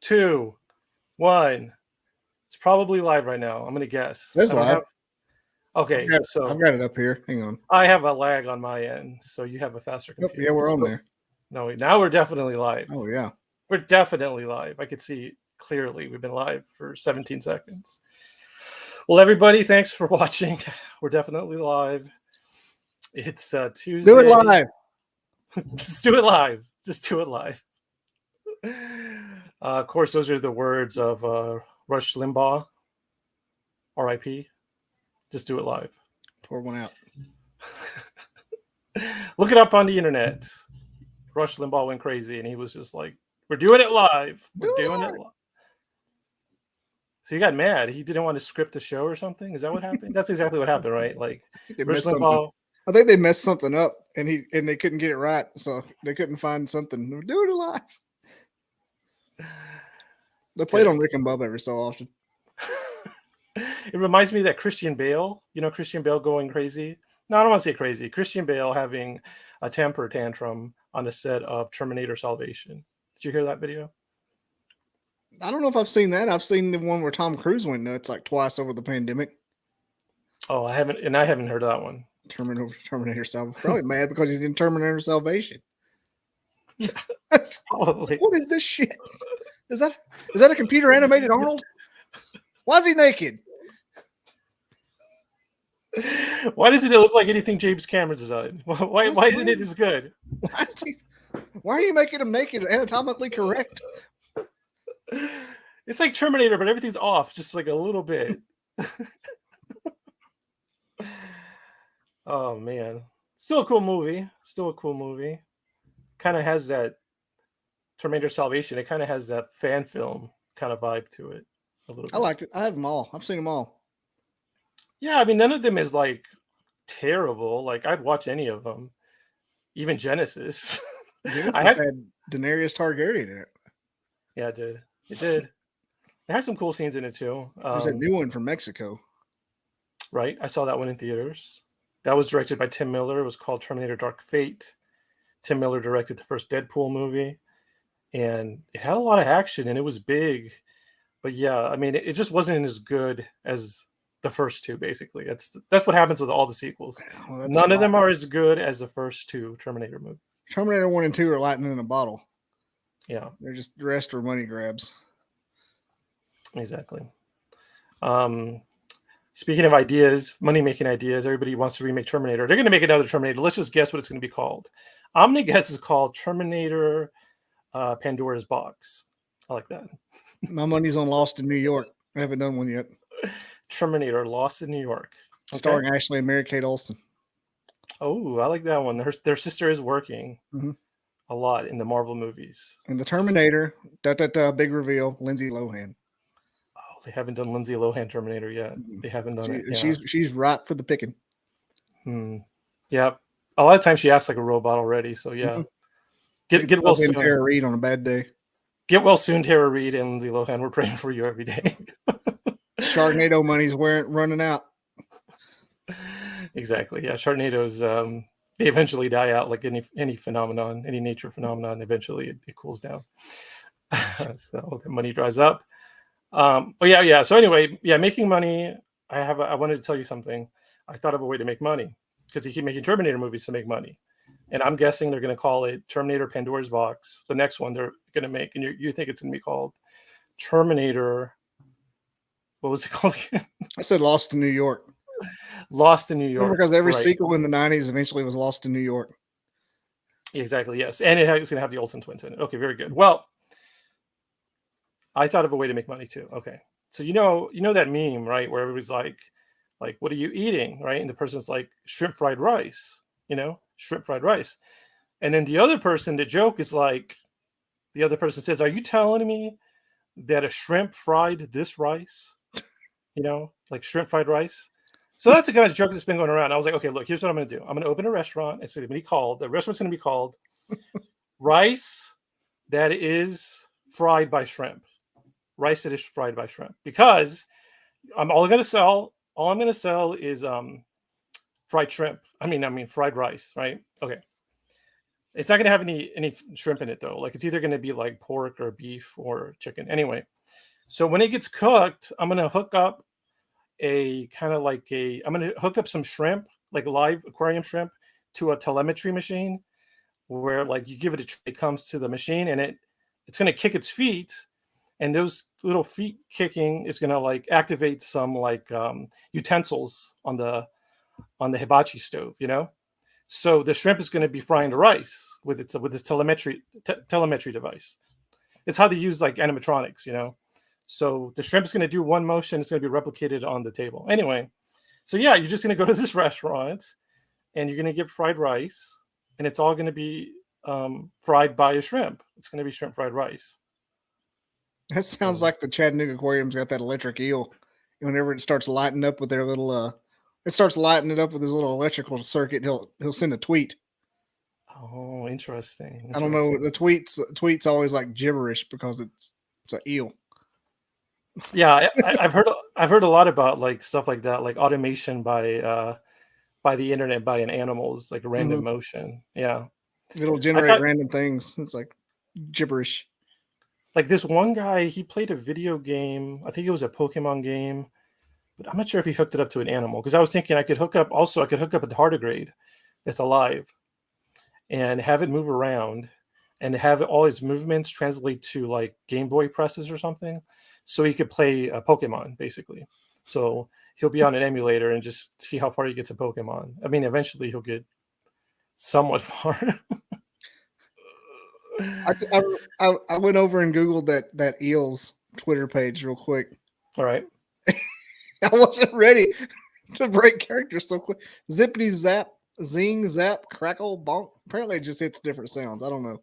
2, 1. It's probably live right now. I'm gonna guess. That's I don't live. have. Okay, I've got it up here. Hang on. I have a lag on my end, so you have a faster Oh, computer. yeah, we're on there. No, now we're definitely live. Oh, yeah. We're definitely live. I could see clearly we've been live for 17 seconds. Well, everybody, thanks for watching. We're definitely live. It's Tuesday. Do it live. Just do it live. Just do it live. Of course, those are the words of Rush Limbaugh, R.I.P. Just do it live. Pour one out. Look it up on the internet. Rush Limbaugh went crazy, and he was just like, "We're doing it live. We're doing it live." So he got mad. He didn't want to script the show or something. Is that what happened? That's exactly what happened, right? Like Rush Limbaugh. I think they messed something up, and they couldn't get it right, so they couldn't find something. We're doing it live. They played on Rick and Bubba every so often. It reminds me of that Christian Bale. You know, Christian Bale going crazy. No, I don't want to say crazy. Christian Bale having a temper tantrum on the set of Terminator Salvation. Did you hear that video? I don't know if I've seen that. I've seen the one where Tom Cruise went nuts like twice over the pandemic. Oh, I haven't heard of that one. Terminator Salvation. Probably mad because he's in Terminator Salvation. Probably. What is this shit? Is that a computer animated Arnold? Why is he naked? Why doesn't it look like anything James Cameron designed? Why isn't it as good? Why are you making him naked anatomically correct? It's like Terminator, but everything's off just like a little bit. Oh man, still a cool movie. Kind of has that Terminator Salvation. It kind of has that fan film kind of vibe to it. A little bit. I liked it. I have them all. I've seen them all. Yeah, I mean, none of them is like terrible. Like I'd watch any of them, even Genesis. I had Daenerys Targaryen in it. Yeah, it did. It did. It had some cool scenes in it too. There's a new one from Mexico. Right, I saw that one in theaters. That was directed by Tim Miller. It was called Terminator Dark Fate. Tim Miller directed the first Deadpool movie, and it had a lot of action and it was big. But yeah, I mean, it just wasn't as good as the first two. Basically, that's what happens with all the sequels. Well, none of them are as good as the first two Terminator movies. Terminator 1 and 2 are lightning in a bottle. Yeah, they're just the rest are money grabs. Exactly. Speaking of ideas, money-making ideas, everybody wants to remake Terminator. They're going to make another Terminator. Let's just guess what it's going to be called. I'm going to guess it's called Terminator Pandora's Box. I like that. My money's on Lost in New York. I haven't done one yet. Terminator Lost in New York. Okay. Starring Ashley and Mary Kate Olsen. Oh, I like that one. Their sister is working a lot in the Marvel movies. And the Terminator, big reveal, Lindsay Lohan. They haven't done Lindsay Lohan Terminator yet. They haven't done it. Yeah. She's ripe for the picking. Yeah. A lot of times she acts like a robot already. So yeah. Get well soon. Tara Reid on a bad day. Get well soon, Tara Reid and Lindsay Lohan. We're praying for you every day. Sharknado money's running out. Exactly. Yeah. Sharknado's they eventually die out like any phenomenon, any nature phenomenon. Eventually it cools down. So the money dries up. Yeah. So anyway, making money. I wanted to tell you something. I thought of a way to make money because they keep making Terminator movies to make money, and I'm guessing they're going to call it Terminator Pandora's Box. The next one they're going to make, and you think it's going to be called Terminator. What was it called again? I said Lost in New York. Lost in New York. Because every sequel in the 90s eventually was Lost in New York. Exactly. Yes, and it's going to have the Olsen twins in it. Okay, very good. Well, I thought of a way to make money too. Okay. So you know that meme, right? Where everybody's like, what are you eating? Right. And the person's like, shrimp fried rice, shrimp fried rice. And then the other person, the joke is like, the other person says, are you telling me that a shrimp fried this rice? Like shrimp fried rice. So that's a kind of joke that's been going around. I was like, okay, look, here's what I'm going to do. I'm going to open a restaurant. It's going to be called, the restaurant's going to be called Rice That Is Fried by Shrimp. Rice that is fried by shrimp, because all I'm going to sell is fried shrimp. I mean fried rice, right? Okay. It's not going to have any shrimp in it though. Like it's either going to be like pork or beef or chicken. Anyway, so when it gets cooked, I'm going to hook up a kind of like a. I'm going to hook up some shrimp, like live aquarium shrimp, to a telemetry machine where like you give it it comes to the machine and it's going to kick its feet, and those little feet kicking is going to like activate some like utensils on the hibachi stove, you know. So the shrimp is going to be frying the rice with its telemetry device. It's how they use like animatronics, you know. So the shrimp is going to do one motion, it's going to be replicated on the table. Anyway, so yeah, you're just going to go to this restaurant and you're going to get fried rice, and it's all going to be fried by a shrimp. It's going to be shrimp fried rice. That sounds So, like the Chattanooga Aquarium's got that electric eel. Whenever it starts lighting up with their little, it starts lighting it up with his little electrical circuit. He'll send a tweet. oh, interesting. I don't know. Interesting. The tweets always like gibberish because it's an eel. Yeah, I've heard a lot about like stuff like that, like automation by the internet, by an animals, like random Mhm. motion. Yeah, It'll I generate thought random things. It's like gibberish. like this one guy, he played a video game. I think it was a Pokemon game, but I'm not sure if he hooked it up to an animal because I was thinking I could hook up also I could hook up a tardigrade that's alive and have it move around and have all his movements translate to like Game Boy presses or something, so he could play a Pokemon basically. So he'll be on an emulator and just see how far he gets a Pokemon. I mean, eventually he'll get somewhat far. I went over and Googled that eel's Twitter page real quick. All right. I wasn't ready to break characters so quick. Zippity zap, zing zap, crackle bonk. Apparently, it just hits different sounds. I don't know.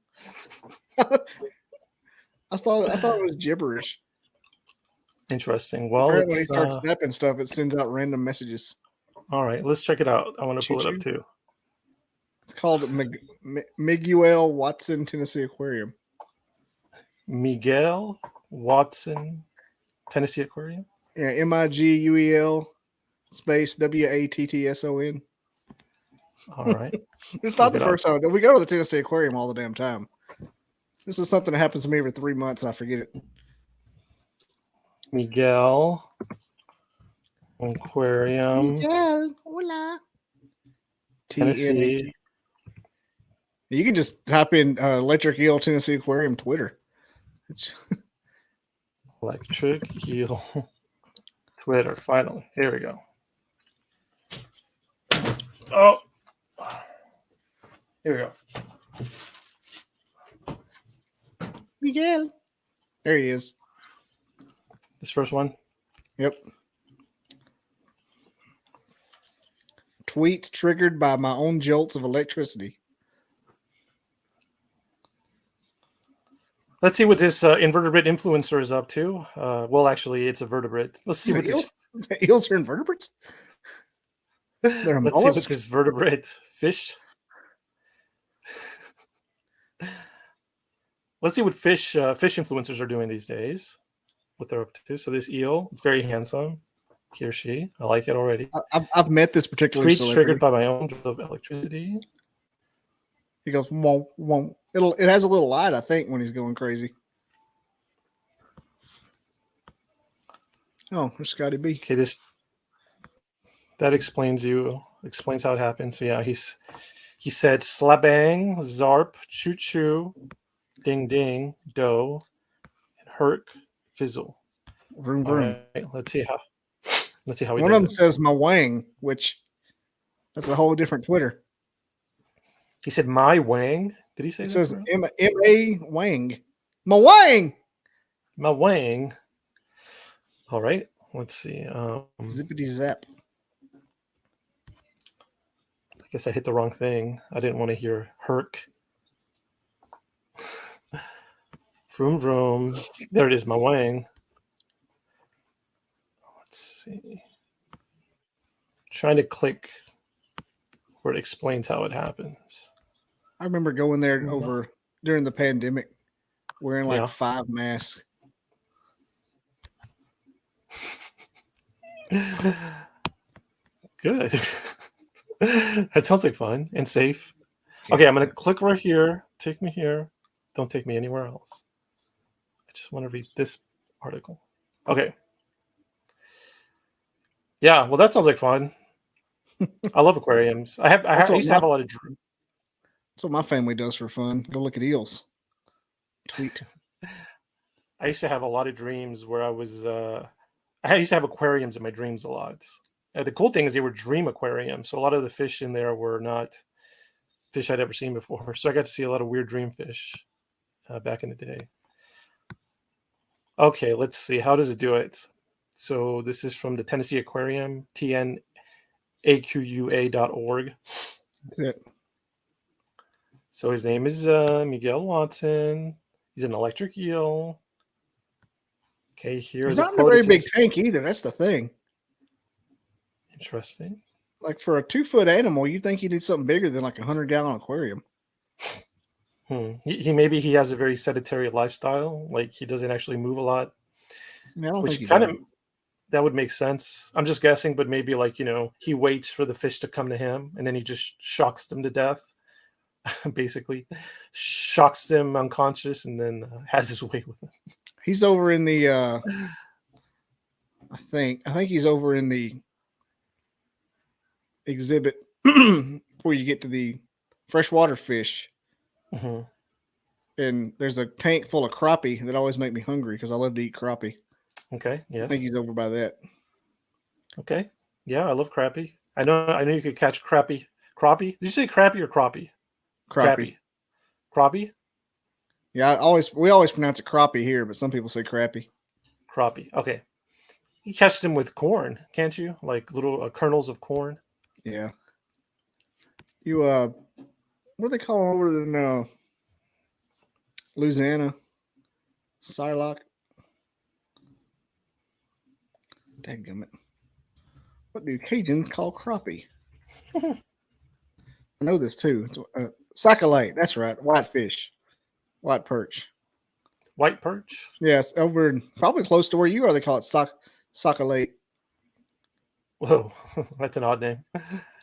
I thought it was gibberish. Interesting. Well, Apparently, when he it's starts zapping stuff, it sends out random messages. all right. Let's check it out. I want to Choo pull it up choo. too. It's called Miguel Watson Tennessee Aquarium. Miguel Watson, Tennessee Aquarium. Yeah, MIGUEL space WATTSON. All right. It's Look not the it up. first time. We go to the Tennessee Aquarium all the damn time. This is something that happens to me every 3 months and I forget it. Miguel Aquarium, Miguel, hola. Tennessee. TNA. You can just type in Electric Eel Tennessee Aquarium Twitter. Electric Eel Twitter. Finally. Here we go. Oh. Here we go. Miguel. There he is. This first one. Yep. Tweets triggered by my own jolts of electricity. Let's see what this invertebrate influencer is up to. Well, actually, it's a vertebrate. Let's see what this. Eels are invertebrates? They're Let's see what mollusks? this vertebrate fish. Let's see what fish influencers are doing these days. What they're up to. So this eel, very handsome. He or she. I like it already. I've met this particular Tweets celebrity. triggered by my own jolt of electricity. He goes, won't, won't. It has a little light, I think, when he's going crazy. Oh, there's Scotty B. Okay, that explains how it happened. So yeah, he said slabang, zarp, choo choo, ding ding, dough, and herc, fizzle. Vroom, All vroom. right, let's see how he One does of them it. says my wang, which that's a whole different Twitter. He said my wang. Did he say It that? says M.A. Wang. My wang. My wang. All right, let's see. Zippity zap. I guess I hit the wrong thing. I didn't want to hear herc. Vroom vroom. There it is, my wang. Let's see. Trying to click where it explains how it happens. I remember going there over during the pandemic, wearing like 5 masks. Good. That sounds like fun and safe. Okay, I'm going to click right here. Take me here. Don't take me anywhere else. I just want to read this article. Okay. Yeah, well, that sounds like fun. I love aquariums. I used to have a lot of That's what my family does for fun. Go look at eels. Tweet. I used to have a lot of dreams where I used to have aquariums in my dreams a lot. The cool thing is they were dream aquariums, so a lot of the fish in there were not fish I'd ever seen before. So I got to see a lot of weird dream fish back in the day. Okay, let's see. How does it do it? So this is from the Tennessee Aquarium, tnaqua.org. That's it. So his name is Miguel Watson. He's an electric eel. Okay, here's It's not in a very big tank either. That's the thing. Interesting. Like for a 2-foot animal, you think you need something bigger than like a 100-gallon aquarium. Maybe he has a very sedentary lifestyle. Like he doesn't actually move a lot. I don't Which think kind of that would make sense. I'm just guessing, but maybe like he waits for the fish to come to him and then he just shocks them to death. Basically, shocks them unconscious and then has his way with them. He's over in the. I think he's over in the exhibit before you get to the freshwater fish. Mm-hmm. And there's a tank full of crappie that always make me hungry because I love to eat crappie. Okay. Yes. I think he's over by that. Okay. Yeah, I love crappie. I know you could catch crappie. Crappie? Did you say crappie or crappie? Crappie. Crappie? Yeah, we always pronounce it crappie here, but some people say crappie. Crappie. Okay. You catch them with corn, can't you? Like little kernels of corn. Yeah. You what do they call them over in Louisiana? Silock. Dadgummit. What do Cajuns call crappie? I know this too. Sac-a-lait. That's right. Whitefish. White perch. White perch? Yes, over probably close to where you are. They call it sac-a-lait. Whoa, that's an odd name.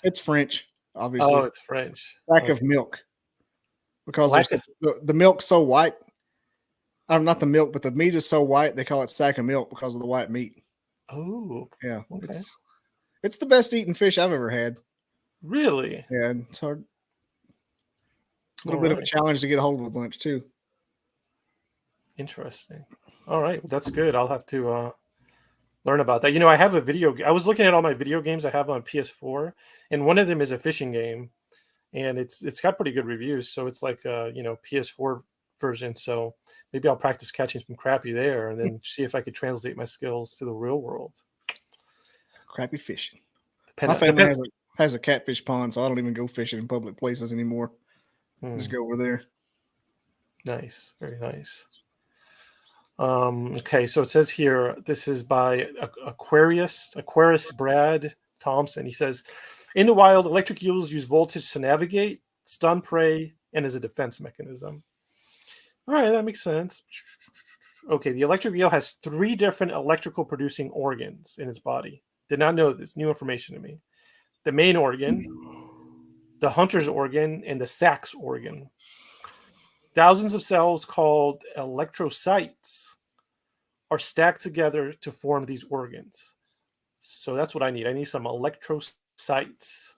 It's French, obviously. Oh, it's French. Lack of milk. Because the milk's so white. Not the milk, but the meat is so white, they call it sack of milk because of the white meat. Oh. Yeah. Okay. It's the best eating fish I've ever had. Really? Yeah, it's hard. A little bit of a challenge to get a hold of a bunch, too. Interesting. All right. Well, that's good. I'll have to learn about that. I have I was looking at all my video games I have on PS4, and one of them is a fishing game, and it's got pretty good reviews. So it's like PS4 version. So maybe I'll practice catching some crappie there, and then see if I could translate my skills to the real world. Crappie fishing. My family has a catfish pond, so I don't even go fishing in public places anymore. Just go over there. Nice. Very nice. Okay, so it says here, this is by Aquarius Brad Thompson. He says, in the wild, electric eels use voltage to navigate, stun prey, and as a defense mechanism. All right, that makes sense. Okay, the electric eel has 3 different electrical producing organs in its body. Did not know this. New information to me. The main organ, the hunter's organ, and the sacs organ. Thousands of cells called electrocytes are stacked together to form these organs. So that's what I need. I need some electrocytes.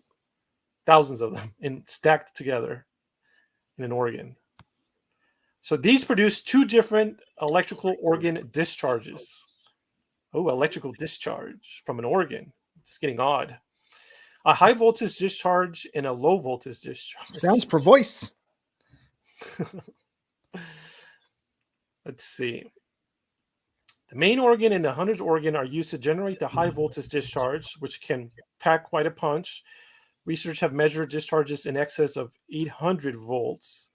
Thousands of them and stacked together in an organ. So these produce 2 different electrical organ discharges. Oh, electrical discharge from an organ. It's getting odd. A high voltage discharge and a low voltage discharge. Sounds per voice. Let's see. The main organ and the hunter's organ are used to generate the high voltage discharge, which can pack quite a punch. Researchers have measured discharges in excess of 800 volts.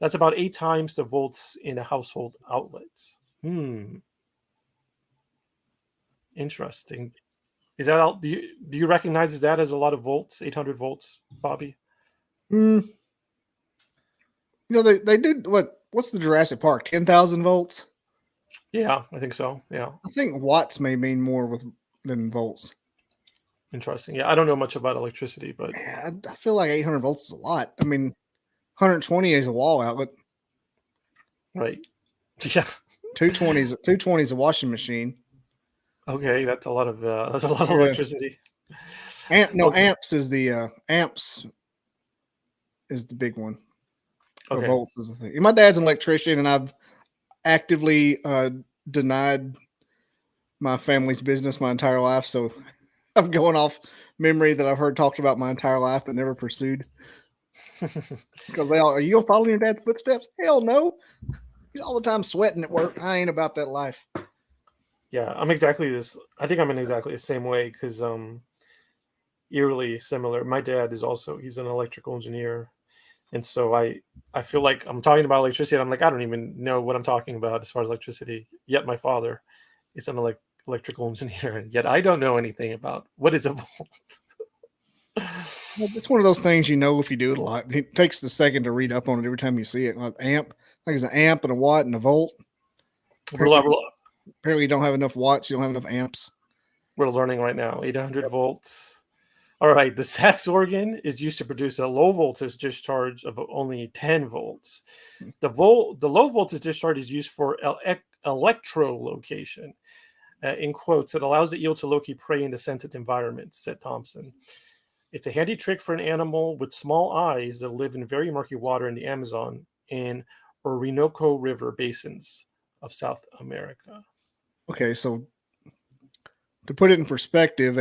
That's about 8 times the volts in a household outlet. Interesting. Is that do you recognize that as a lot of volts? 800 volts, Bobby? They did what's the Jurassic Park? 10,000 volts? Yeah, I think so. Yeah. I think watts may mean more than volts. Interesting. Yeah, I don't know much about electricity, but I feel like 800 volts is a lot. I mean, 120 is a wall outlet. Right. Yeah. 220 is a washing machine. Okay, that's a lot of Yeah. electricity. Okay. Amps is the amps is the big one. Or Okay. volts is the thing. My dad's an electrician, and I've actively denied my family's business my entire life. So I'm going off memory that I've heard talked about my entire life but never pursued. Because are you gonna follow in your dad's footsteps? Hell no. He's all the time sweating at work. I ain't about that life. Yeah, I'm exactly this. I think I'm in exactly the same way because eerily similar. My dad is also he's an electrical engineer, and so I feel like I'm talking about electricity. And I'm like I don't even know what I'm talking about as far as electricity. Yet my father is an electrical engineer, and yet I don't know anything about what is a volt. It's one of those things you know if you do it a lot. It takes a second to read up on it every time you see it. Like amp, like it's an amp and a watt and a volt. Apparently you don't have enough watts. You don't have enough amps. We're learning right now. 800 volts. All right. The sax organ is used to produce a low voltage discharge of only 10 volts. The low voltage discharge is used for electrolocation. In quotes, it allows the eel to locate prey in the scented environment, said Thompson. It's a handy trick for an animal with small eyes that live in very murky water in the Amazon and Orinoco River basins of South America. Okay, so to put it in perspective,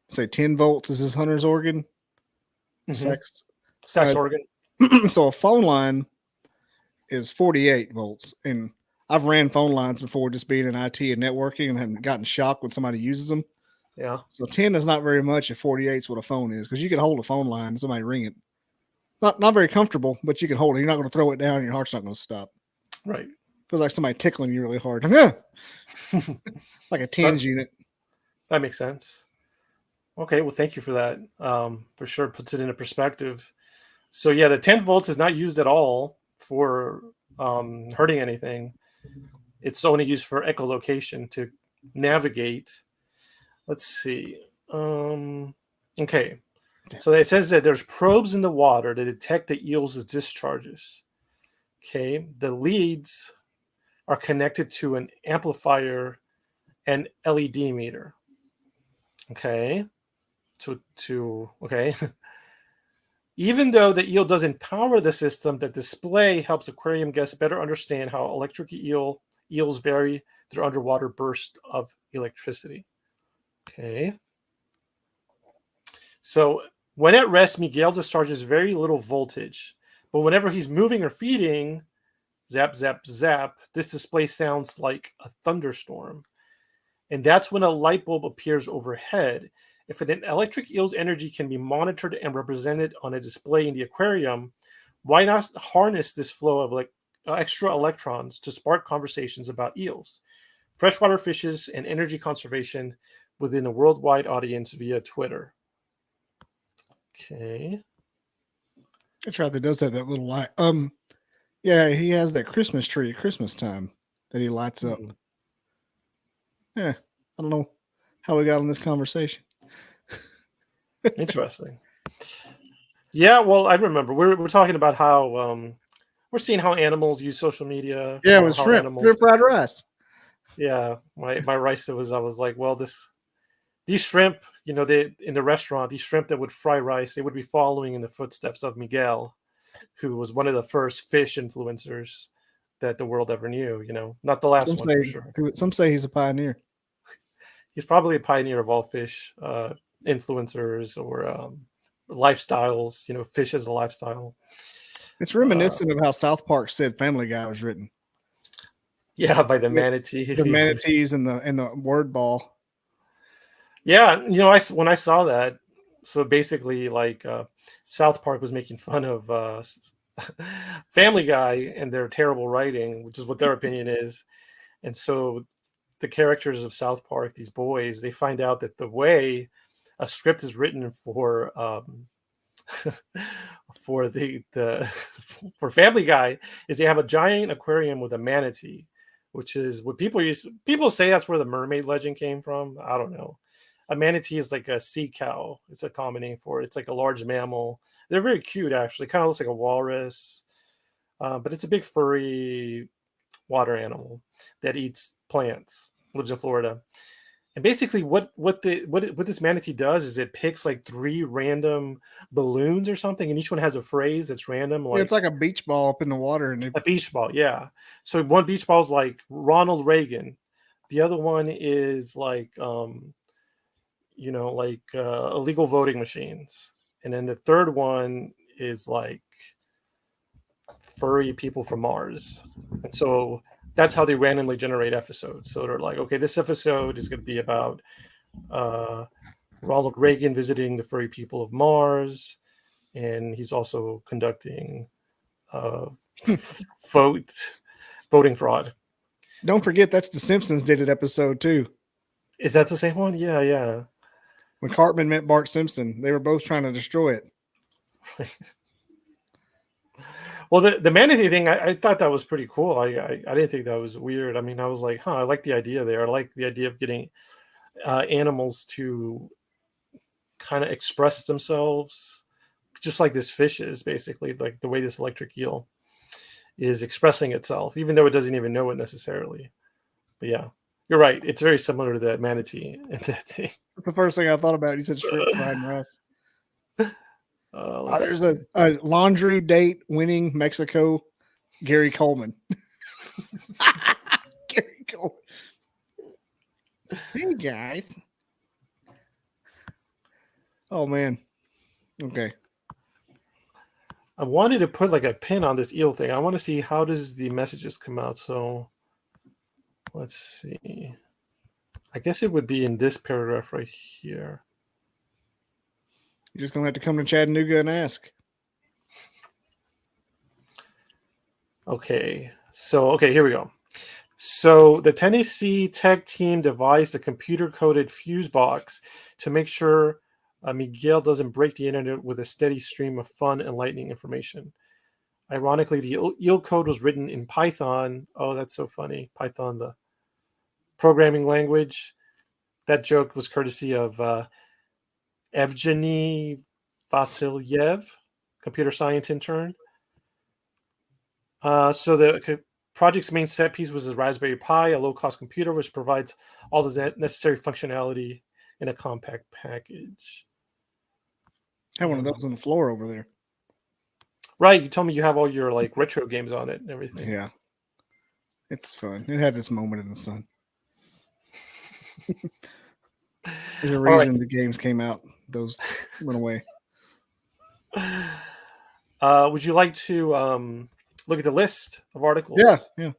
say 10 volts is his hunter's organ. Mm-hmm. Sax organ. So a phone line is 48 volts, and I've ran phone lines before, just being in IT and networking, and haven't gotten shocked when somebody uses them. Yeah. So 10 is not very much if 48 is what a phone is, because you can hold a phone line and somebody ring it. Not very comfortable, but you can hold it. You're not going to throw it down, and your heart's not going to stop. Right. Feels like somebody tickling you really hard. Like a TENS unit. That makes sense. Okay, well, thank you for that. For sure puts it into perspective. So yeah, the 10 volts is not used at all for hurting anything. It's only used for echolocation to navigate. Let's see. Okay. So it says that there's probes in the water to detect the eel's discharges. Okay. The leads are connected to an amplifier and LED meter. Okay. Okay. Even though the eel doesn't power the system, the display helps aquarium guests better understand how electric eels vary through underwater bursts of electricity. Okay. So when at rest, Miguel discharges very little voltage, but whenever he's moving or feeding, zap, zap, zap, this display sounds like a thunderstorm. And that's when a light bulb appears overhead. If an electric eel's energy can be monitored and represented on a display in the aquarium, why not harness this flow of extra electrons to spark conversations about eels, freshwater fishes, and energy conservation within a worldwide audience via Twitter? Okay. That's right. That does have that little light. Yeah, he has that Christmas tree at Christmas time that he lights up. Yeah, I don't know how we got on this conversation. Interesting. Yeah, well, I remember we're talking about how we're seeing how animals use social media. Yeah, it was how shrimp fried rice. Yeah, my rice I was like, well, these shrimp, they in the restaurant, these shrimp that would fry rice, they would be following in the footsteps of Miguel, who was one of the first fish influencers that the world ever knew. Not the last one for sure. Some say he's a pioneer. He's probably a pioneer of all fish influencers or lifestyles. Fish as a lifestyle. It's reminiscent of how South Park said Family Guy was written. Yeah, by the manatee. The manatees and the word ball. Yeah, when I saw that, so basically, South Park was making fun of Family Guy and their terrible writing, which is what their opinion is, and so the characters of South Park, these boys, they find out that the way a script is written for for for Family Guy is they have a giant aquarium with a manatee, which is what people say that's where the mermaid legend came from. I don't know. a manatee is like a sea cow. It's a common name for it. It's like a large mammal. They're very cute, actually. Kind of looks like a walrus, but it's a big furry water animal that eats plants. Lives in Florida. And basically, what this manatee does is it picks like 3 random balloons or something, and each one has a phrase that's random, Yeah, it's like like a beach ball up in the water, and a beach ball. Yeah. So one beach ball is like Ronald Reagan. The other one is like illegal voting machines, and then the third one is like furry people from Mars. And so that's how they randomly generate episodes. So they're like, okay, this episode is going to be about Ronald Reagan visiting the furry people of Mars, and he's also conducting voting fraud. don't forget that's the Simpsons did it episode too. Is that the same one? Yeah, yeah. When Cartman met Bart Simpson, they were both trying to destroy it. Well, the manatee thing, I thought that was pretty cool. I didn't think that was weird. I mean, I was like, I like the idea there. I like the idea of getting animals to kind of express themselves, just like this fish is, basically, like the way this electric eel is expressing itself, even though it doesn't even know it necessarily. But yeah, you're right. It's very similar to that manatee and that thing. That's the first thing I thought about. You said shrimp fried rice. There's a laundry date winning Mexico, Gary Coleman. Gary Coleman. Hey guys. Oh man. Okay. I wanted to put like a pin on this eel thing. I want to see how does the messages come out. So let's see. I guess it would be in this paragraph right here. You're just gonna have to come to Chattanooga and ask. Okay, here we go. So the Tennessee Tech team devised a computer-coded fuse box to make sure Miguel doesn't break the internet with a steady stream of fun, enlightening information. Ironically, the eel code was written in Python. Oh, that's so funny. Python, the programming language. That joke was courtesy of Evgeny Vasilyev, computer science intern. So the project's main set piece was a Raspberry Pi, a low-cost computer which provides all the necessary functionality in a compact package. I have one of those on the floor over there. Right, you told me you have all your like retro games on it and everything. Yeah, it's fun. It had its moment in the sun. There's a reason the games came out. Those went away. Would you like to look at the list of articles? Yeah.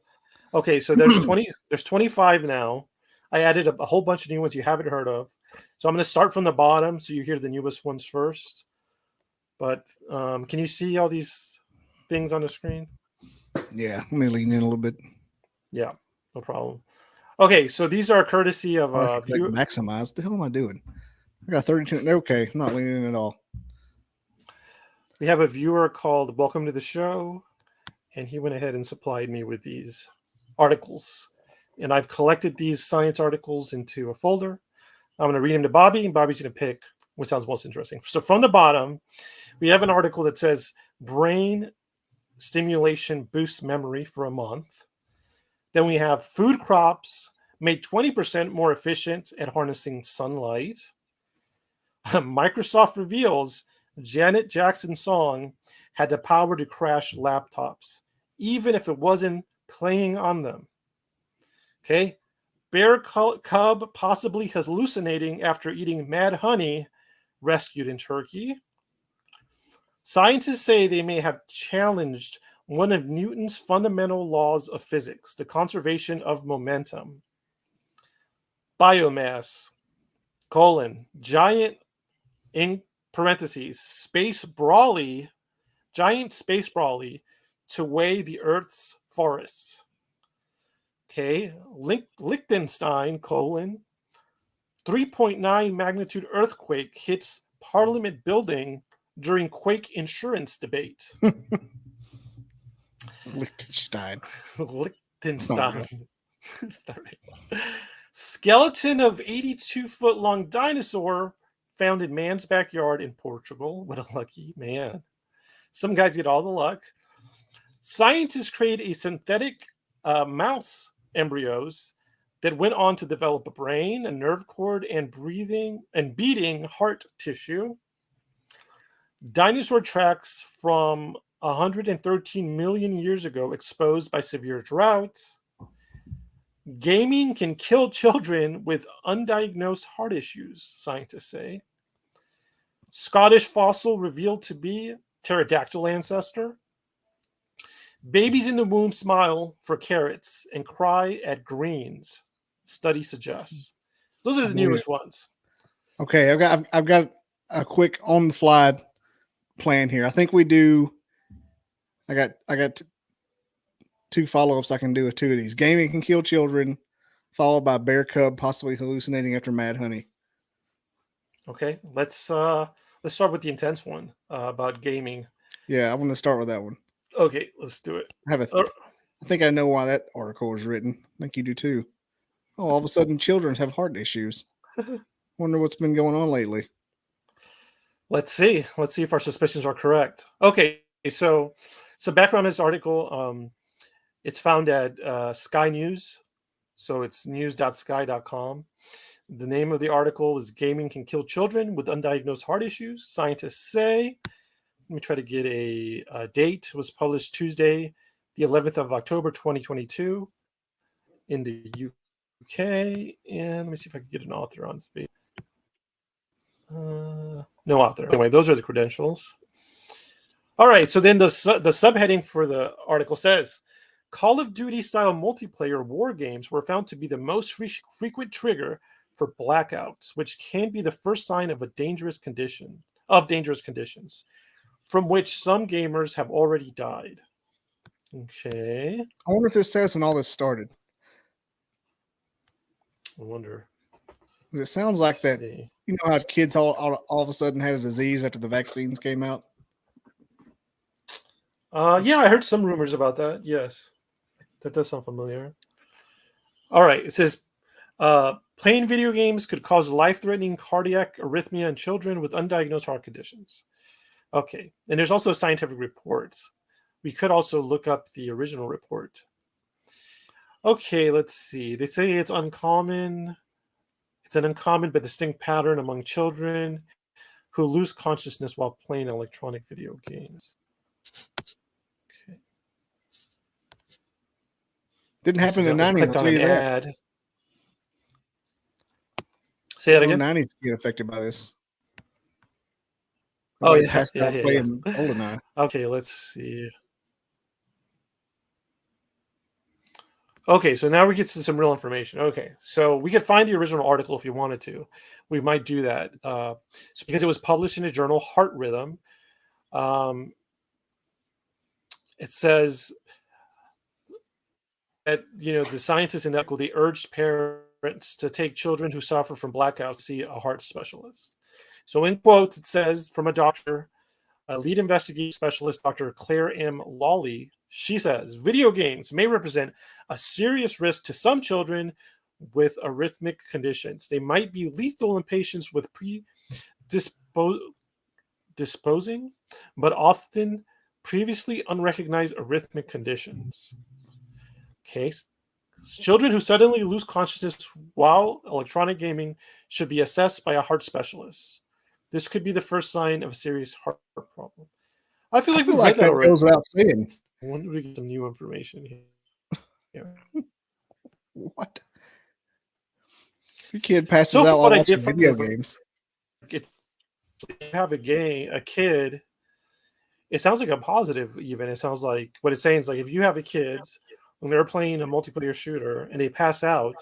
Okay, so there's 20. There's 25 now. I added a whole bunch of new ones you haven't heard of. So I'm going to start from the bottom so you hear the newest ones first. But can you see all these things on the screen? Yeah, let me lean in a little bit. Yeah, no problem. Okay, so these are courtesy of maximize. What the hell am I doing? I got 32. Okay, I'm not leaning in at all. We have a viewer called Welcome to the Show, and he went ahead and supplied me with these articles. And I've collected these science articles into a folder. I'm going to read them to Bobby, and Bobby's going to pick what sounds most interesting. So from the bottom, we have an article that says brain stimulation boosts memory for a month. Then we have food crops made 20% more efficient at harnessing sunlight. Microsoft reveals Janet Jackson's song had the power to crash laptops, even if it wasn't playing on them. Okay. Bear cub possibly hallucinating after eating mad honey rescued in Turkey. Scientists say they may have challenged one of Newton's fundamental laws of physics, the conservation of momentum. Biomass, giant, in parentheses, giant space brawly to weigh the Earth's forests. Okay, Liechtenstein, 3.9 magnitude earthquake hits Parliament building during quake insurance debate. Liechtenstein. Liechtenstein. Skeleton of 82-foot long dinosaur found in man's backyard in Portugal. What a lucky man. Some guys get all the luck. Scientists created a synthetic mouse embryos that went on to develop a brain, a nerve cord, and breathing and beating heart tissue. Dinosaur tracks from 113 million years ago exposed by severe drought. Gaming can kill children with undiagnosed heart issues, scientists say. Scottish fossil revealed to be pterodactyl ancestor. Babies in the womb smile for carrots and cry at greens, study suggests. Those are the newest ones. Okay, I've got a quick on the fly plan here. I think we do. I got two follow-ups I can do with two of these. Gaming can kill children, followed by bear cub possibly hallucinating after mad honey. Okay, let's start with the intense one about gaming. Yeah, I want to start with that one. Okay, let's do it. I think I know why that article was written. I think you do too. Oh, all of a sudden children have heart issues. Wonder what's been going on lately. Let's see if our suspicions are correct. Okay, so background on this article, it's found at Sky News. So it's news.sky.com. The name of the article is Gaming Can Kill Children with Undiagnosed Heart Issues, Scientists Say. Let me try to get a date. It was published Tuesday, the 11th of October, 2022 in the UK. And let me see if I can get an author on this page. No author. Anyway, those are the credentials. All right, so then the subheading for the article says, Call of Duty style multiplayer war games were found to be the most frequent trigger for blackouts, which can be the first sign of dangerous conditions, from which some gamers have already died. Okay. I wonder if this says when all this started. I wonder. It sounds like that. You know how kids all of a sudden had a disease after the vaccines came out? Yeah, I heard some rumors about that. Yes. That does sound familiar. All right. It says, playing video games could cause life-threatening cardiac arrhythmia in children with undiagnosed heart conditions. Okay. And there's also scientific reports. We could also look up the original report. Okay, let's see. They say it's uncommon. It's an uncommon but distinct pattern among children who lose consciousness while playing electronic video games. Okay. Didn't happen in the 90s. Clicked on an ad. Say that again. 90s get affected by this. Oh, yeah. GoldenEye. Okay, let's see. Okay, so now we get to some real information. Okay, so we could find the original article if you wanted to. We might do that. Because it was published in the journal Heart Rhythm. It says that, the scientists in that article, they urged parents to take children who suffer from blackouts to see a heart specialist. So in quotes, it says from a doctor, a lead investigative specialist, Dr. Claire M. Lawley. She says, video games may represent a serious risk to some children with arrhythmic conditions. They might be lethal in patients with predisposing, but often previously unrecognized arrhythmic conditions. Okay. Children who suddenly lose consciousness while electronic gaming should be assessed by a heart specialist. This could be the first sign of a serious heart problem. I feel like that goes without saying. When do we get some new information here? What? Your kid passes out while watching video games. If you have a kid, it sounds like a positive even. It sounds like what it's saying is like if you have a kid when they're playing a multiplayer shooter and they pass out,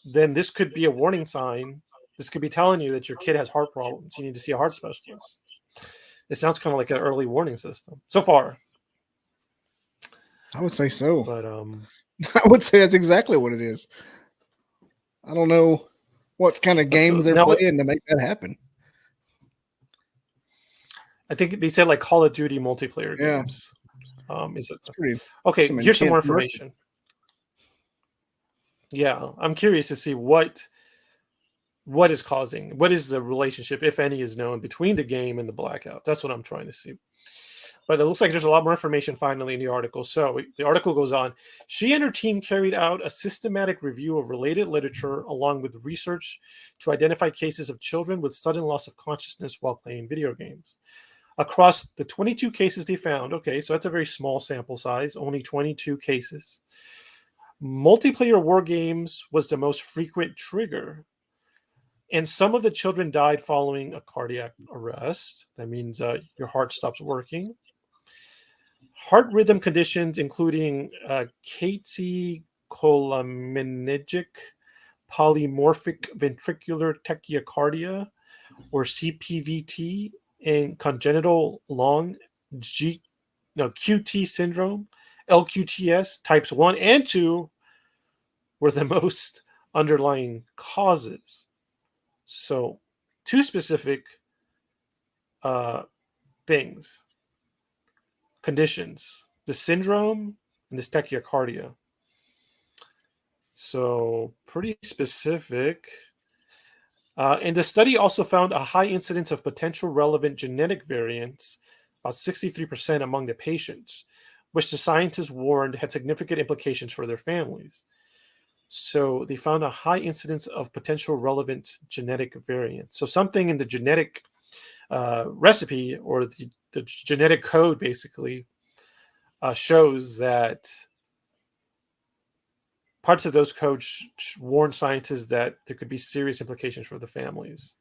then this could be a warning sign. This could be telling you that your kid has heart problems. You need to see a heart specialist. It sounds kind of like an early warning system so far. I would say so. But I would say that's exactly what it is. I don't know what kind of games they're playing to make that happen. I think they said like Call of Duty multiplayer games. Is it pretty, okay? Here's some more information. Yeah, I'm curious to see what is causing, what is the relationship, if any, is known between the game and the blackout. That's what I'm trying to see. But it looks like there's a lot more information finally in the article. So the article goes on. She and her team carried out a systematic review of related literature along with research to identify cases of children with sudden loss of consciousness while playing video games. Across the 22 cases they found, okay, so that's a very small sample size, only 22 cases. Multiplayer war games was the most frequent trigger. And some of the children died following a cardiac arrest. That means your heart stops working. Heart rhythm conditions, including catecholaminigic polymorphic ventricular tachycardia, or CPVT, and congenital long QT syndrome, LQTS, types 1 and 2, were the most underlying causes. So, two specific things, conditions, the syndrome and this tachycardia. So, pretty specific. And the study also found a high incidence of potential relevant genetic variants, about 63% among the patients, which the scientists warned had significant implications for their families. So they found a high incidence of potential relevant genetic variants. So something in the genetic recipe, or the genetic code, basically shows that parts of those codes warn scientists that there could be serious implications for the families.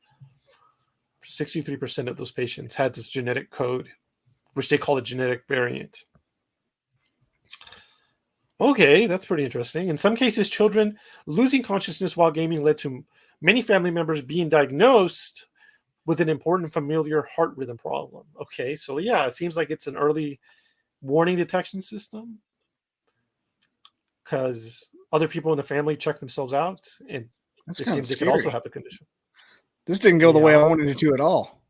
63% of those patients had this genetic code, which they call a genetic variant. Okay, that's pretty interesting. In some cases, children losing consciousness while gaming led to many family members being diagnosed with an important familiar heart rhythm problem. Okay, so yeah, it seems like it's an early warning detection system, because other people in the family check themselves out, and That's it kind of seems they could also scary. have the condition. This didn't go the way I Yeah, wanted it to at all.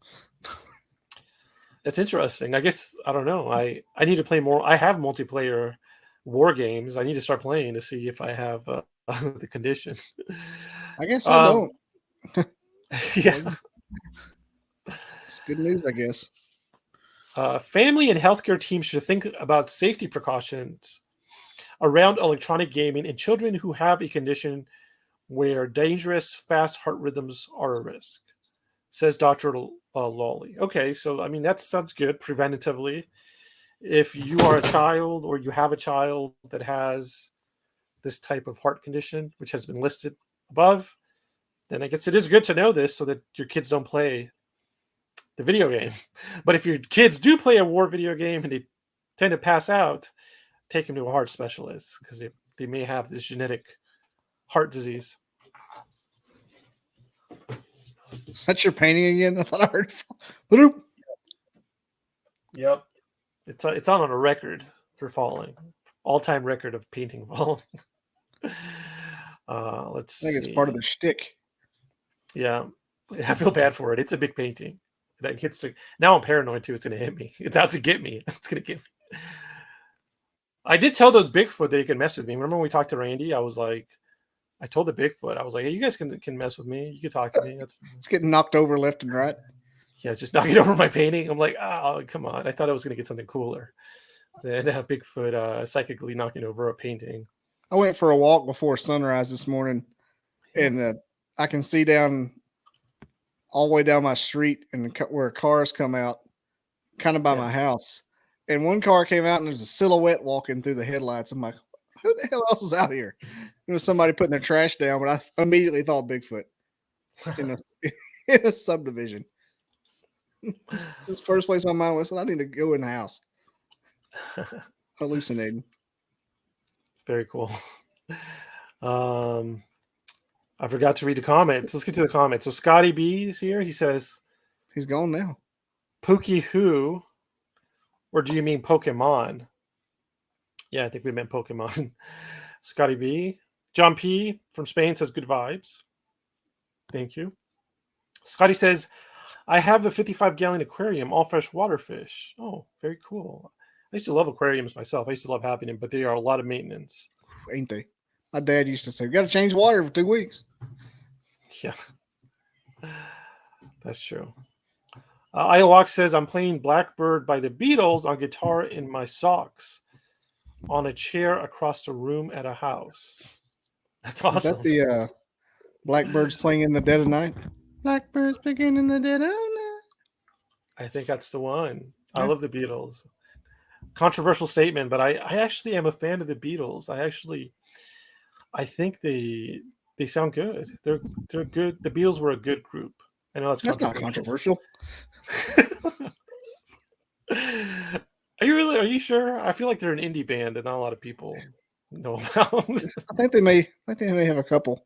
that's interesting. I guess I don't know. I need to play more. I have multiplayer war games. I need to start playing to see if I have the condition. I guess I Um, don't. yeah. It's good news, I guess. Family and healthcare teams should think about safety precautions around electronic gaming in children who have a condition where dangerous, fast heart rhythms are a risk, says Dr. Lawley. Okay, so I mean, that sounds good preventatively. If you are a child, or you have a child that has this type of heart condition, which has been listed above, then I guess it is good to know this so that your kids don't play the video game. But if your kids do play a war video game and they tend to pass out, take them to a heart specialist, because they may have this genetic heart disease. Is that your painting again? I thought I heard. Bloop. Yep. It's on a record for falling. All-time record of painting falling. Let's I think see. it's part of the shtick. Yeah. I feel bad for it. It's a big painting. That hits now I'm paranoid too. It's gonna hit me. It's out to get me. It's gonna get me. I did tell those Bigfoot they could mess with me. Remember when we talked to Randy? I told the Bigfoot, I was like, hey, you guys can mess with me. You can talk to me. It's getting knocked over left and right. Yeah, just knocking over my painting. I'm like, oh, come on. I thought I was going to get something cooler than Bigfoot psychically knocking over a painting. I went for a walk before sunrise this morning, and I can see down all the way down my street and where cars come out kind of by my house. And one car came out and there's a silhouette walking through the headlights. I'm like, who the hell else is out here? It was somebody putting their trash down, but I immediately thought Bigfoot in a subdivision. This first place my mind was, I need to go in the house. Hallucinating. Very cool. I forgot to read the comments. Let's get to the comments. So Scotty B is here. He says, he's gone now. Pookie who? Or do you mean Pokemon? Yeah, I think we meant Pokemon. Scotty B. John P from Spain says good vibes. Thank you. Scotty says, I have a 55-gallon aquarium, all freshwater fish. Oh, very cool. I used to love aquariums myself. I used to love having them, but they are a lot of maintenance. Ain't they? My dad used to say, "We got to change water for 2 weeks." Yeah, that's true. Iowok says, I'm playing Blackbird by the Beatles on guitar in my socks on a chair across the room at a house. That's Is that awesome. the Blackbirds playing in the dead of night? Blackbirds picking in the dead of night. I think that's the one. I Yeah. love the Beatles. Controversial statement, but I actually am a fan of the Beatles. I think they sound good. They're good. The Beatles were a good group. I know that's That's not controversial. controversial. Are you really? Are you sure? I feel like they're an indie band that not a lot of people know about. I think they may have a couple.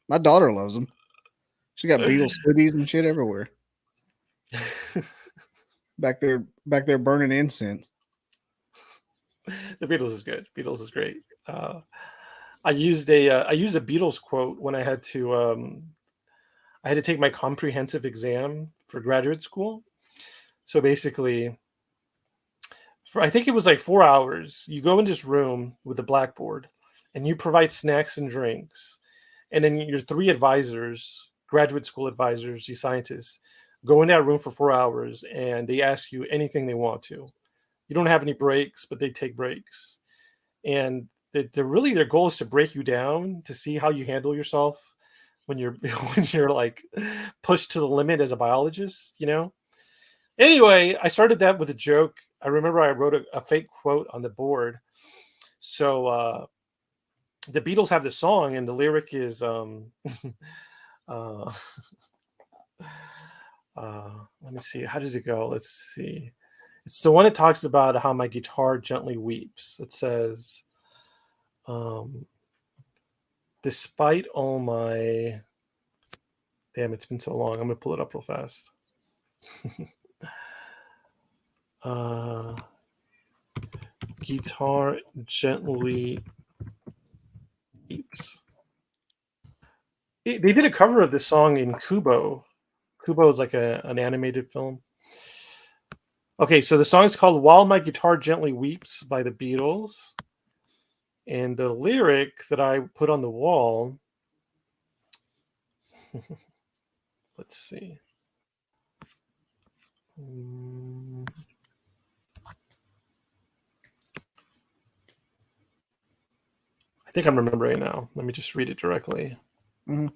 My daughter loves them. She got Beatles hoodies and shit everywhere. Back there burning incense. The Beatles is good. Beatles is great. I used a Beatles quote when I had to take my comprehensive exam for graduate school. So basically, for I think it was like 4 hours, you go in this room with a blackboard, and you provide snacks and drinks, and then your three advisors, graduate school advisors, you scientists, go in that room for 4 hours, and they ask you anything they want to. You don't have any breaks, but they take breaks, and their goal is to break you down to see how you handle yourself when you're when you're like pushed to the limit as a biologist, you know. Anyway, I started that with a joke. I remember I wrote a fake quote on the board. So the Beatles have this song, and the lyric is uh, let me see, how does it go? Let's see. It's the one that talks about how my guitar gently weeps. It says, um, despite all my, damn, it's been so long. I'm gonna pull it up real fast. Guitar gently weeps. They did a cover of this song in Kubo. Kubo is like an animated film. Okay, so the song is called "While My Guitar Gently Weeps" by the Beatles, and the lyric that I put on the wall. Let's see. I think I'm remembering now. Let me just read it directly. Mm-hmm.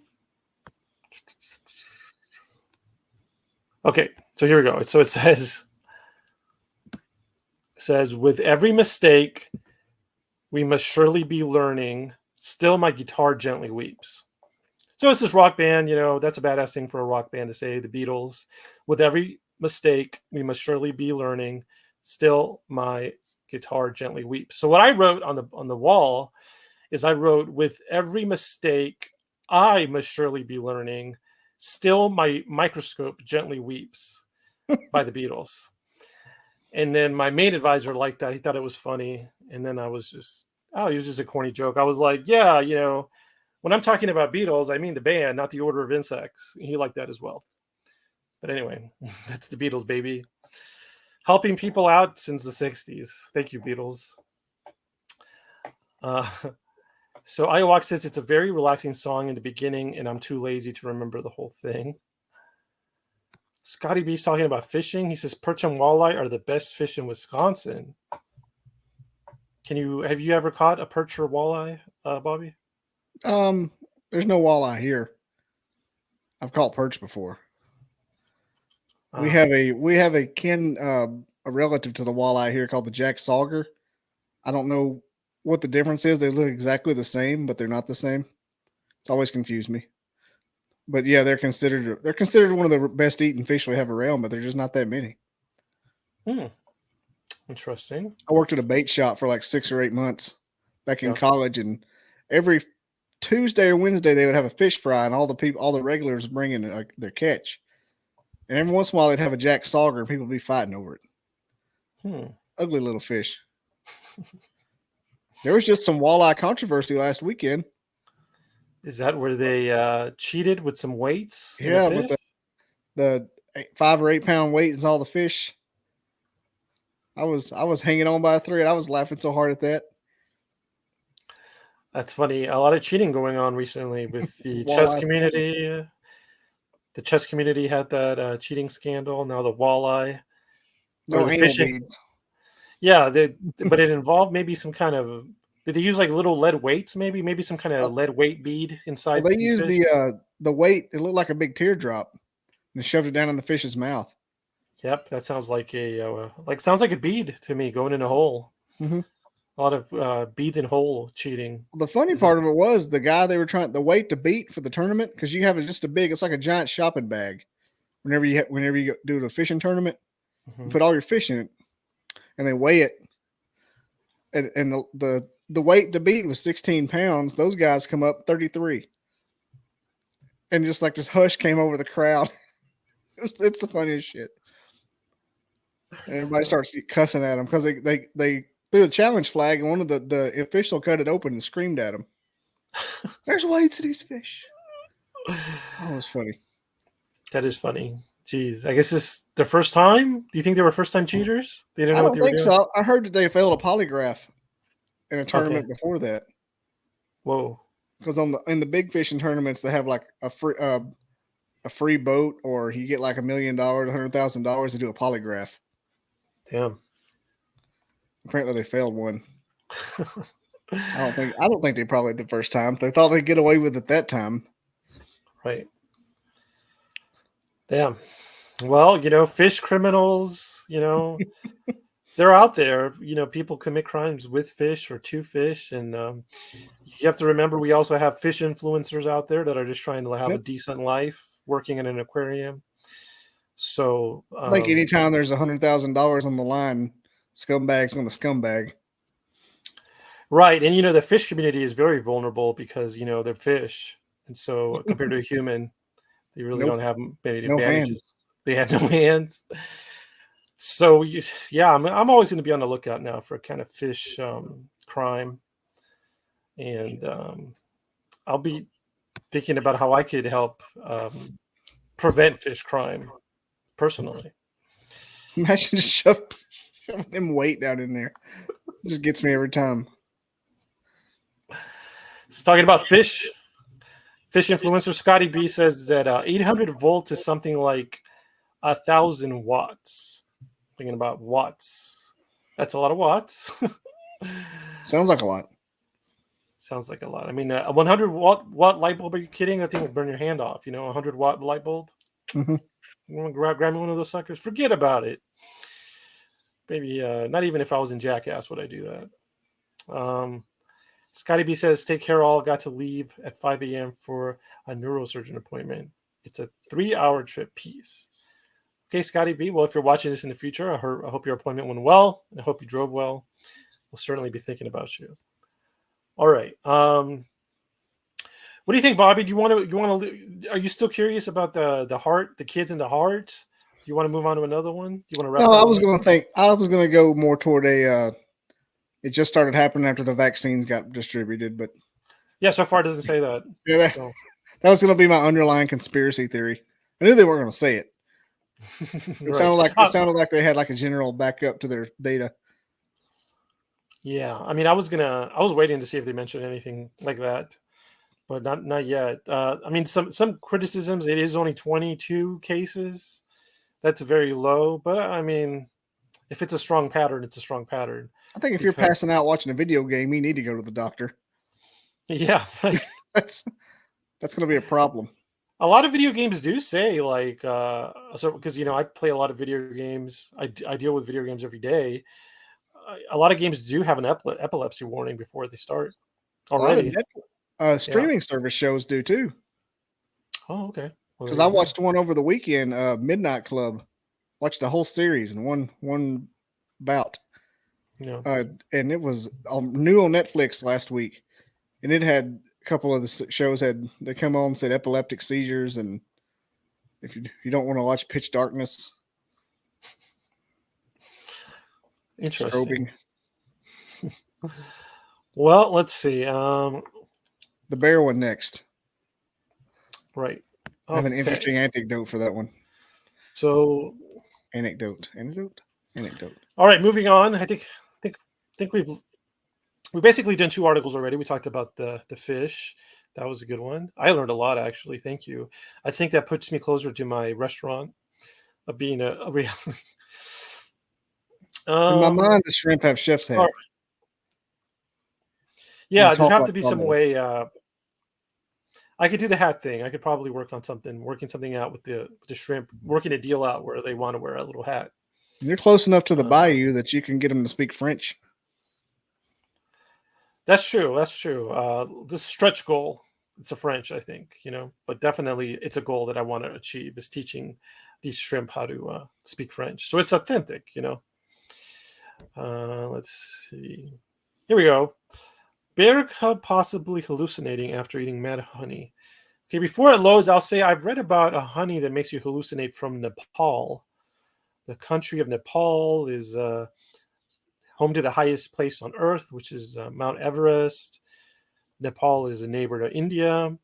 Okay, so here we go. So it says, with every mistake, we must surely be learning. Still, my guitar gently weeps. So it's this rock band, you know, that's a badass thing for a rock band to say, the Beatles. With every mistake, we must surely be learning. Still, my guitar gently weeps. So what I wrote on the wall is I wrote, with every mistake, I must surely be learning. Still, my microscope gently weeps by the Beatles. And then my main advisor liked that. He thought it was funny. And then I was just, oh, it was just a corny joke. I was like, yeah, you know, when I'm talking about Beatles, I mean the band, not the order of insects. And he liked that as well. But anyway, that's the Beatles, baby. Helping people out since the 60s. Thank you, Beatles. So Iowok says it's a very relaxing song in the beginning, and I'm too lazy to remember the whole thing. Scotty B's talking about fishing. He says perch and walleye are the best fish in Wisconsin. Have you ever caught a perch or walleye, Bobby? There's no walleye here. I've caught perch before. We have a kin a relative to the walleye here called the Jack Sauger. I don't know what the difference is. They look exactly the same, but they're not the same. It's always confused me. But yeah, they're considered one of the best eating fish we have around, but there's just not that many. Interesting. I worked at a bait shop for like 6 or 8 months back in Yeah. college, and every Tuesday or Wednesday they would have a fish fry, and all the regulars bring in their catch. And every once in a while they'd have a Jack Sauger, and people would be fighting over it. Ugly little fish. There was just some walleye controversy last weekend. Is that where they cheated with some weights? Yeah, with the 5 or 8 pound weight and all the fish. I was hanging on by a thread. I was laughing so hard at that. That's funny. A lot of cheating going on recently with the chess Walleye. community. The chess community had that cheating scandal. Now the walleye or No the anal fishing. beads. Yeah, but it involved maybe some kind of. Did they use like little lead weights? Maybe some kind Uh, of lead weight bead well, inside they the used fish. the weight. It looked like a big teardrop, and shoved it down in the fish's mouth. Yep, that sounds like sounds like a bead to me going in a hole. Hmm. A lot of beads in hole cheating. The funny Is it? part of it was the guy they were trying the weight to beat for the tournament, because you have just a big. It's like a giant shopping bag. Whenever you do a fishing tournament, you Mhm. put all your fish in it, and they weigh it, and the weight to beat was 16 pounds. Those guys come up 33, and just like this hush came over the crowd. It's the funniest shit. And everybody starts cussing at them because they threw a challenge flag, and one of the official cut it open and screamed at him. There's weights in these fish. Oh, it was funny. That is funny. Jeez, I guess this their first time. Do you think they were first time cheaters? They didn't I know what don't they were think doing. so. I heard that they failed a polygraph in a Okay. tournament before that, Whoa. because in the big fishing tournaments they have like a free boat, or you get like $1,000,000, $100,000 to do a polygraph. Damn. Apparently they failed one. I don't think they probably the first time. They thought they'd get away with it that time. Right. Damn. Well, fish criminals. They're out there. People commit crimes with fish or to fish, and you have to remember we also have fish influencers out there that are just trying to have a Yep. decent life working in an aquarium. So I think anytime there's $100,000 on the line, scumbag's going to scumbag. right, and the fish community is very vulnerable because they're fish, and so compared to a human, they really Nope, don't have many no hands. advantages. They have no hands. So yeah, I'm always going to be on the lookout now for kind of fish crime, and I'll be thinking about how I could help prevent fish crime personally. Imagine just shoving them weight down in there. It just gets me every time. It's talking about fish. Fish influencer Scotty B says that 800 volts is something like 1,000 watts. Thinking about watts. That's a lot of watts. Sounds like a lot. Sounds like a lot. I mean, a 100 watt light bulb. Are you kidding? That thing would burn your hand off. A 100-watt light bulb. Mm-hmm. You want to grab me one of those suckers? Forget about it. Maybe not even if I was in Jackass would I do that. Scotty B says, take care all. Got to leave at 5 a.m. for a neurosurgeon appointment. It's a 3-hour trip. Peace. Okay, Scotty B. Well, if you're watching this in the future, I hope your appointment went well. And I hope you drove well. We'll certainly be thinking about you. All right. What do you think, Bobby? Do you want to? Are you still curious about the heart, the kids in the heart? Do you want to move on to another one? Do you want to wrap? No, that I one was up? going to think. I was going to go more toward a. It just started happening after the vaccines got distributed, but Yeah, so far it doesn't say that. yeah, So. that was going to be my underlying conspiracy theory. I knew they weren't going to say it. It Right. sounded like they had like a general backup to their data. Yeah, I mean, I was waiting to see if they mentioned anything like that, but not yet. I mean, some criticisms. It is only 22 cases. That's very low, but I mean, if it's a strong pattern, it's a strong pattern. I think if you're passing out watching a video game, you need to go to the doctor. Yeah, That's going to be a problem. a lot of video games do say like so because I play a lot of video games. I deal with video games every day. A lot of games do have an epilepsy warning before they start already. A lot of streaming service shows do too. Oh, okay. Well, because I watched one over the weekend, Midnight Club. Watched the whole series in one bout. Yeah. And it was new on Netflix last week, and it had a couple of the shows they come on and said epileptic seizures, and if you don't want to watch Pitch Darkness, interesting. Well, let's see. The bear one next. Right. I have an interesting anecdote for that one. So, anecdote. All right, moving on. I think we've we basically done 2 articles already. We talked about the fish. That was a good one. I learned a lot, actually. Thank you. I think that puts me closer to my restaurant of being a real. In my um, mind, the shrimp have chef's or, hat. When you yeah, there'd talk have like to be some almost. way. I could do the hat thing. I could probably working something out with the shrimp, working a deal out where they want to wear a little hat. You're close enough to the Uh, bayou that you can get them to speak French. that's true. That's true. This stretch goal. It's a French, I think, but definitely it's a goal that I want to achieve is teaching these shrimp how to speak French. So it's authentic. Let's see. Here we go. Bear cub possibly hallucinating after eating mad honey. Okay, before it loads, I'll say I've read about a honey that makes you hallucinate from Nepal. The country of Nepal is home to the highest place on earth, which is Mount Everest. Nepal is a neighbor to India.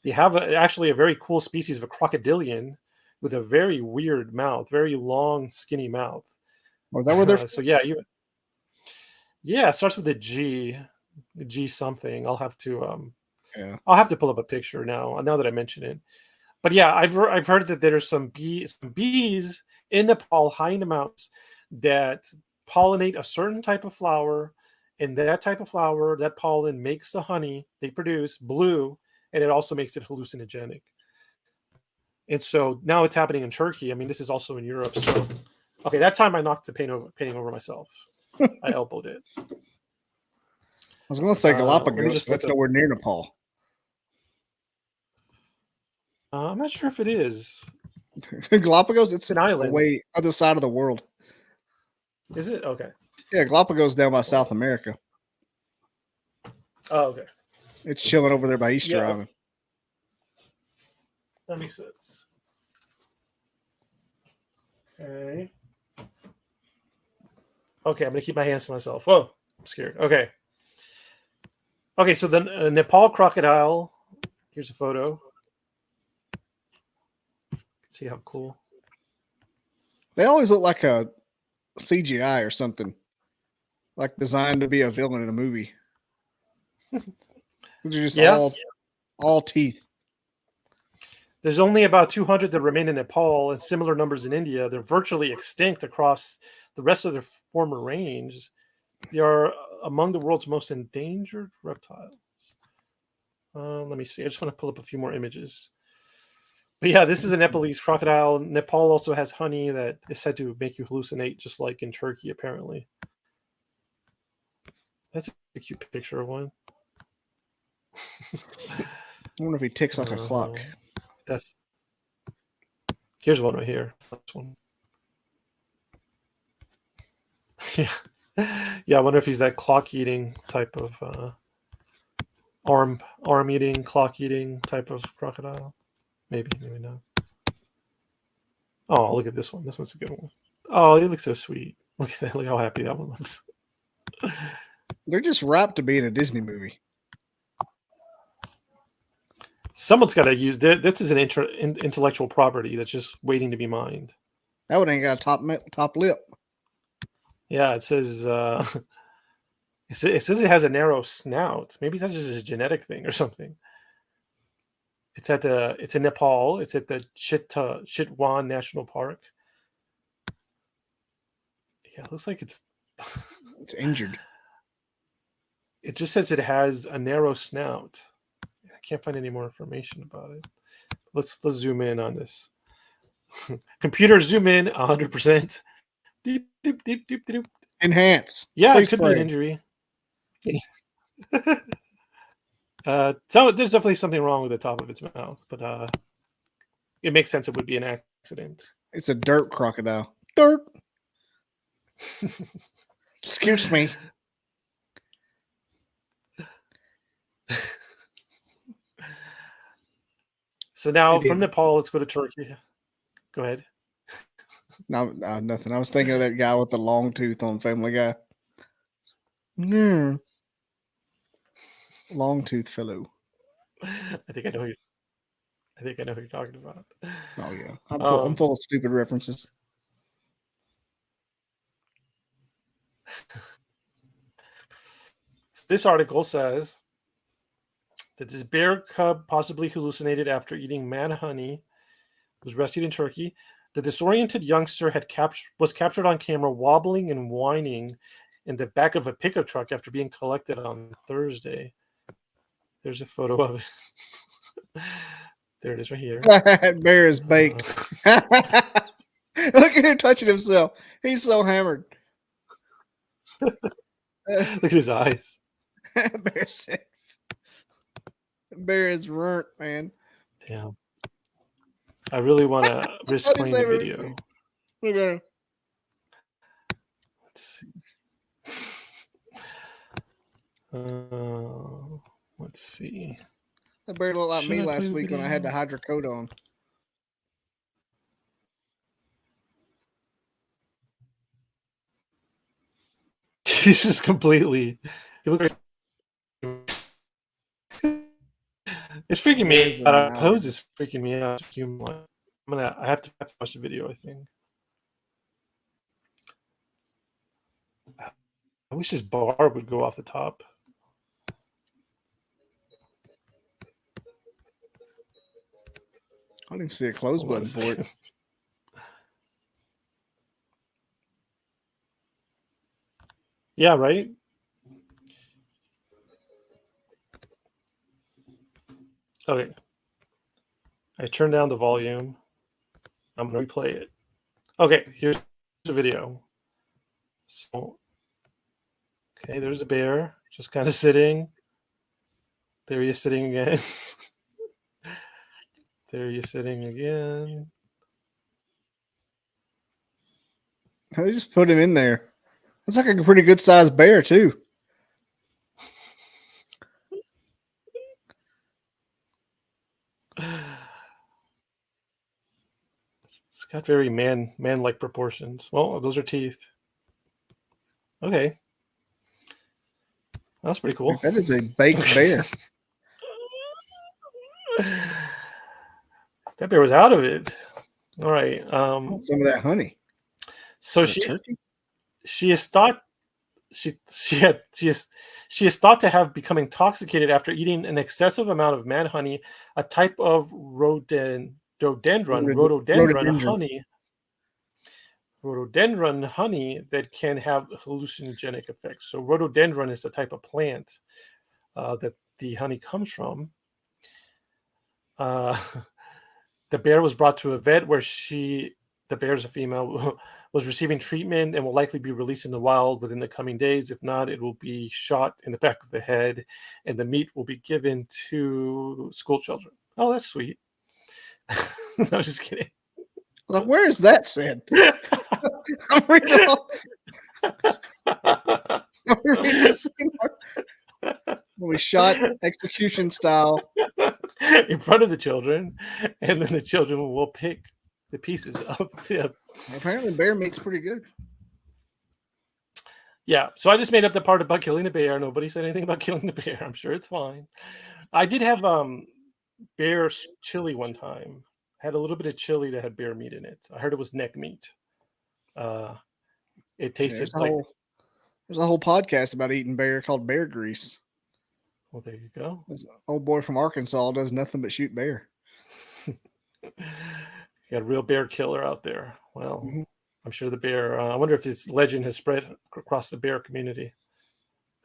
They have actually a very cool species of a crocodilian with a very weird mouth, very long, skinny mouth. Or is that where they're from? So yeah, it starts with a G, G something. Yeah. I'll have to pull up a picture now that I mention it. But yeah, I've heard that there's some bees in Nepal, high in the mountains, that pollinate a certain type of flower, and that type of flower, that pollen makes the honey they produce blue, and it also makes it hallucinogenic. And so now it's happening in Turkey. I mean, this is also in Europe. So, okay, that time I knocked the painting over myself. I elbowed it. I was going to say Let me Galapagos, just but look that's up. nowhere near Nepal. I'm not sure if it is. Galapagos, It's it's an island. way other side of the world. Is it? Okay. Yeah, Galapagos down by Well, South America. oh, okay. It's chilling over there by Easter Yeah, Island. that makes sense. Okay. Okay, I'm gonna keep my hands to myself. Whoa, I'm scared. Okay. Okay, so the Nepal crocodile. Here's a photo. See how cool. They always look like a CGI or something, like designed to be a villain in a movie. They're just Yeah, all teeth. there's only about 200 that remain in Nepal, and similar numbers in India. They're virtually extinct across the rest of their former range. They are among the world's most endangered reptiles. Let me see. I just want to pull up a few more images. But yeah, this is a Nepalese crocodile. Nepal also has honey that is said to make you hallucinate, just like in Turkey, apparently. That's a cute picture of one. I wonder if he ticks like a clock. That's here's one right here. This one. Yeah, I wonder if he's that clock eating type of arm eating, clock eating type of crocodile. Maybe not. Oh, look at this one. This one's a good one. Oh, he looks so sweet. Look at that. Look how happy that one looks. They're just ripe to be in a Disney movie. Someone's got to use this is an intellectual property that's just waiting to be mined. That one ain't got a top lip. Yeah, it says it says it has a narrow snout. Maybe that's just a genetic thing or something. It's in Nepal. It's at the Chitwan National Park. Yeah, it looks like it's injured. It just says it has a narrow snout. I can't find any more information about it. Let's zoom in on this. Computer zoom in 100%. Deep, deep, deep, deep, deep. Enhance. Yeah, Freeze it could frame. be an injury. So there's definitely something wrong with the top of its mouth, but it makes sense it would be an accident. It's a dirt crocodile. Dirt. Excuse me. So now from Nepal, let's go to Turkey. Go ahead. No, nothing. I was thinking of that guy with the long tooth on Family Guy. Mm. Long tooth fellow. I think I know who you're talking about. Oh yeah, I'm full of stupid references. this article says that this bear cub possibly hallucinated after eating man honey, was rescued in Turkey. The disoriented youngster was captured on camera wobbling and whining in the back of a pickup truck after being collected on Thursday. There's a photo of it. There it is right here. That bear is baked. Look at him touching himself. He's so hammered. Look at his eyes. Bear sick. Bear is burnt, man. Damn. I really want to risk What is playing the that video. movie? Look at him. Let's see. Let's see. That bear looked like Should me I play last the week when I had the video? hydrocodone on. He's just completely. He looks like. It's freaking me out. That pose is freaking me out. I have to watch the video, I think. I wish his bar would go off the top. I don't even see a close Hold on button a for second. it. Yeah, right? Okay. I turned down the volume. I'm going to replay it. Okay, here's the video. So, okay, there's a bear just kind of sitting. There he is sitting again. There he is sitting again. They just put him in there. That's like a pretty good sized bear, too. It's got very man-like proportions. Well, those are teeth. Okay. That's pretty cool. That is a baked bear. That bear was out of it. All right. Some of that honey. So Is it turkey? she is thought she is thought to have become intoxicated after eating an excessive amount of man honey, a type of rhododendron honey that can have hallucinogenic effects. So rhododendron is the type of plant that the honey comes from. The bear was brought to a vet where the bear is a female, was receiving treatment and will likely be released in the wild within the coming days. If not, it will be shot in the back of the head and the meat will be given to school children. Oh, that's sweet. No, just kidding. Like, where is that said? I'm reading Will be shot execution style in front of the children, and then the children will pick the pieces of the. Apparently, bear meat's pretty good. Yeah, so I just made up the part about killing the bear. Nobody said anything about killing the bear. I'm sure it's fine. I did have bear chili one time. Had a little bit of chili that had bear meat in it. I heard it was neck meat. It tasted there's a whole podcast about eating bear called Bear Grease. Well, there you go. This old boy from Arkansas does nothing but shoot bear. You got a real bear killer out there. Well, I'm sure the bear. I wonder if his legend has spread across the bear community.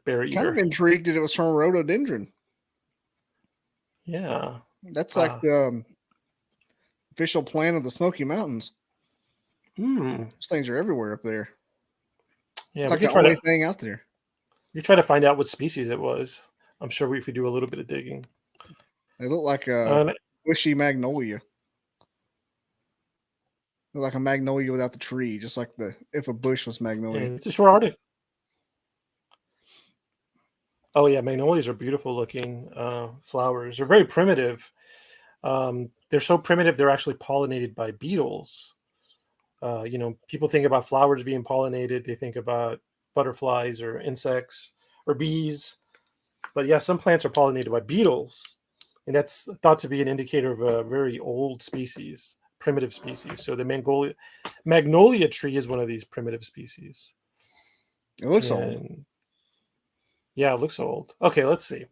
Bear eater. Kind of intrigued that it was from rhododendron. Yeah, that's like the official plant of the Smoky Mountains. Those things are everywhere up there. Yeah, it's like the only thing out there. You try to find out what species it was. I'm sure if we do a little bit of digging. They look like a bushy magnolia. Look like a magnolia without the tree, just like if a bush was magnolia. And it's a short article. Oh yeah, magnolias are beautiful looking flowers. They're very primitive. They're so primitive they're actually pollinated by beetles. People think about flowers being pollinated. They think about butterflies or insects or bees. But yeah, some plants are pollinated by beetles. And that's thought to be an indicator of a very old species, primitive species. So the magnolia tree is one of these primitive species. It looks old. Yeah, it looks old. Okay, let's see.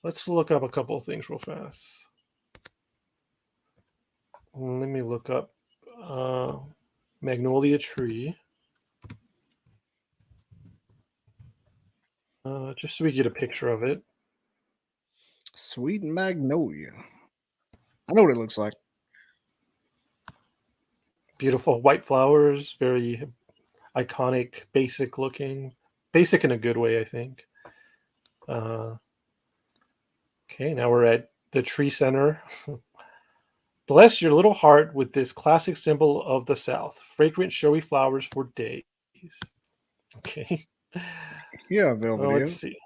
Let's look up a couple of things real fast. Let me look up magnolia tree. Just so we get a picture of it. Sweet magnolia. I know what it looks like. Beautiful white flowers, very iconic, basic looking. Basic in a good way, I think. Okay, now we're at the tree center. Bless your little heart with this classic symbol of the South. Fragrant, showy flowers for days. Okay. Yeah, Well, let's Velvetia. see.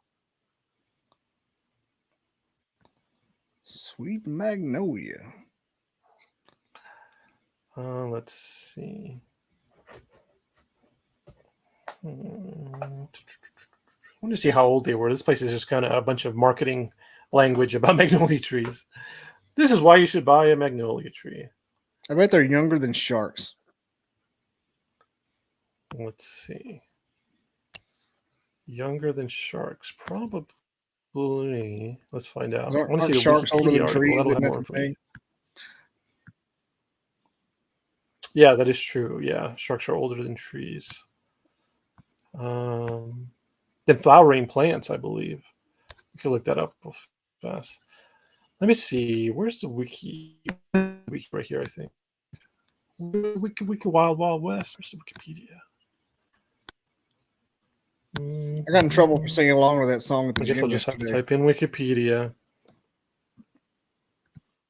Sweet magnolia. Let's see. I want to see how old they were. This place is just kind of a bunch of marketing language about magnolia trees. This is why you should buy a magnolia tree. I bet they're younger than sharks. Let's see. Younger than sharks, probably. Let's find out. I want to see the Sharks older Wikipedia than article. trees? That'll Isn't have that more the information. thing? Yeah, that is true. Yeah, sharks are older than trees. Than flowering plants, I believe. You can look that up real fast. Let me see. Where's the wiki? Wiki right here, I think. Wiki Wild Wild West. Where's the Wikipedia? I got in trouble for singing along with that song at the I guess gym I'll just have to yesterday. type in Wikipedia.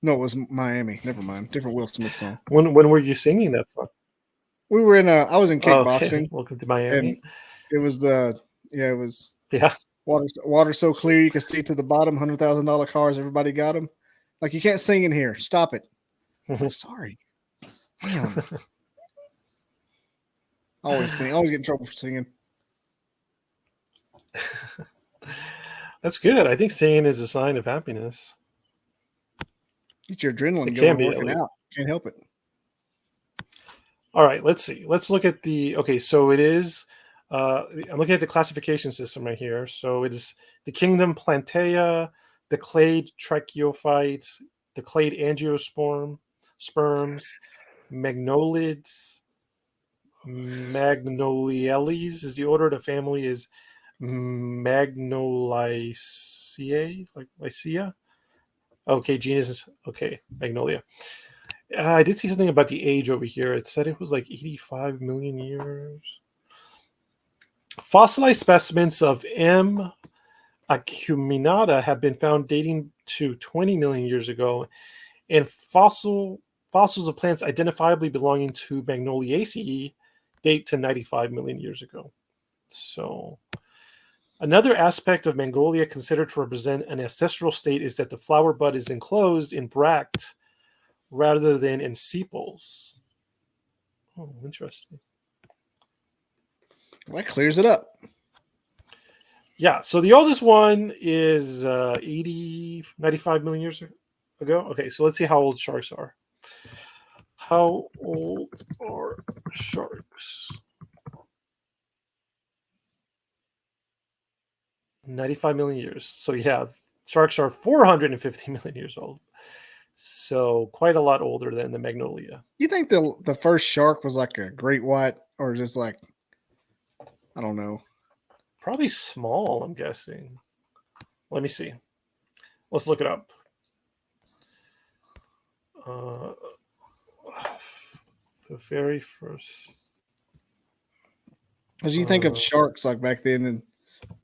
No, it was Miami. Never mind. Different Will Smith song. When were you singing that song? We were in I was in kickboxing. Okay. Welcome to Miami. And it was it was Yeah. water so clear you can see to the bottom. $100,000 cars. Everybody got them. Like, you can't sing in here. Stop it. I'm sorry. Damn. I always sing. I always get in trouble for singing. That's good. I think singing is a sign of happiness. Get your adrenaline It going can be, at working least. out. Can't help it. All right, let's see. Let's look at okay, so it is, I'm looking at the classification system right here. So it is the kingdom Plantaea, the clade Trichiophytes, the clade sperms, magnolids, magnolielles is the order. The family is Magnoliaceae, like Lycia. Okay, genus is, okay, Magnolia. I did see something about the age over here. It said it was like 85 million years. Fossilized specimens of M. acuminata have been found dating to 20 million years ago, and fossils of plants identifiably belonging to Magnoliaceae date to 95 million years ago. So, another aspect of Magnolia considered to represent an ancestral state is that the flower bud is enclosed in bract rather than in sepals. Oh, interesting. Well, that clears it up. Yeah, so the oldest one is 95 million years ago. Okay, so let's see how old sharks are. How old are sharks? 95 million years. So yeah, sharks are 450 million years old. So quite a lot older than the magnolia. You think the first shark was like a great white, or just like, I don't know. Probably small, I'm guessing. Let me see. Let's look it up. The very first. As you think of sharks like back then, and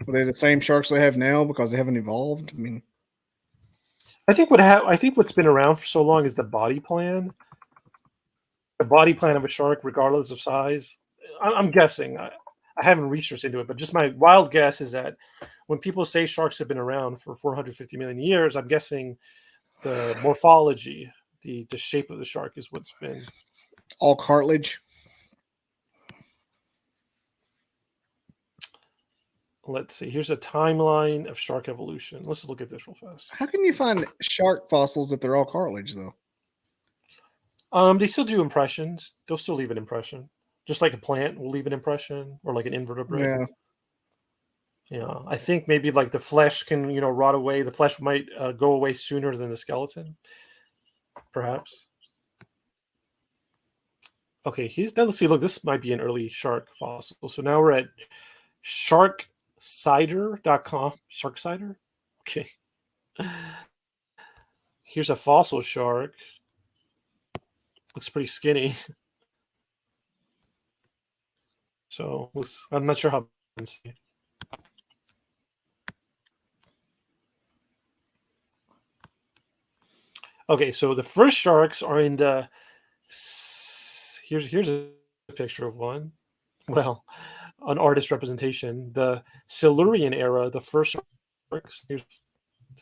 were they the same sharks they have now because they haven't evolved? I mean, I think what's been around for so long is the body plan. The body plan of a shark, regardless of size. I'm guessing. I haven't researched into it, but just my wild guess is that when people say sharks have been around for 450 million years, I'm guessing the morphology, the shape of the shark is what's been all cartilage. Let's see. Here's a timeline of shark evolution. Let's look at this real fast. How can you find shark fossils if they're all cartilage, though? They still do impressions. They'll still leave an impression, just like a plant will leave an impression, or like an invertebrate. Yeah. Yeah, I think maybe like the flesh can, rot away. The flesh might go away sooner than the skeleton, perhaps. Okay, now let's see. Look, this might be an early shark fossil. So now we're at sharksider.com. Shark cider? Okay. Here's a fossil shark. Looks pretty skinny. So I'm not sure how. Okay, so the first sharks are in the. Here's a picture of one. Well, an artist representation. The Silurian era, the first sharks. This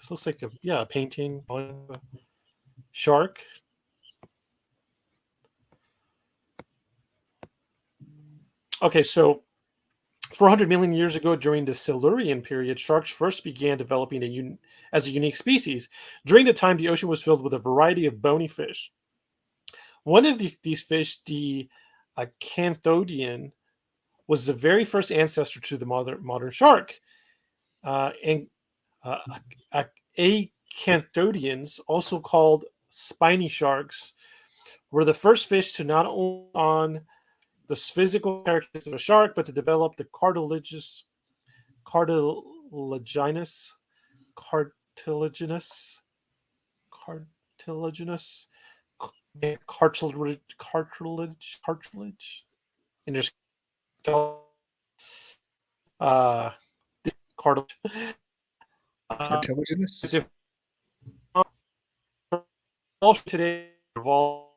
looks like a painting on a shark. Okay, so 400 million years ago, during the Silurian period, sharks first began developing as a unique species. During the time, the ocean was filled with a variety of bony fish. One of these fish, the Acanthodian, was the very first ancestor to the modern shark. And Acanthodians, also called spiny sharks, were the first fish to not only on the physical characteristics of a shark, but to develop the cartilaginous, cartilaginous, cartilaginous, cartilaginous, cartilage in their skull, uh, cartilage. Cartilaginous. Today evolved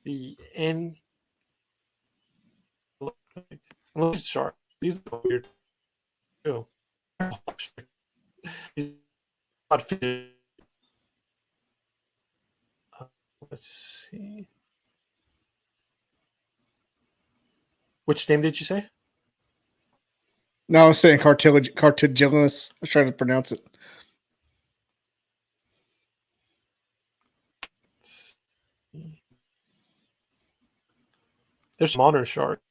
the end. Shark. These are weird too. Let's see. Which name did you say? No, I was saying cartilaginous. I was trying to pronounce it. There's a modern shark.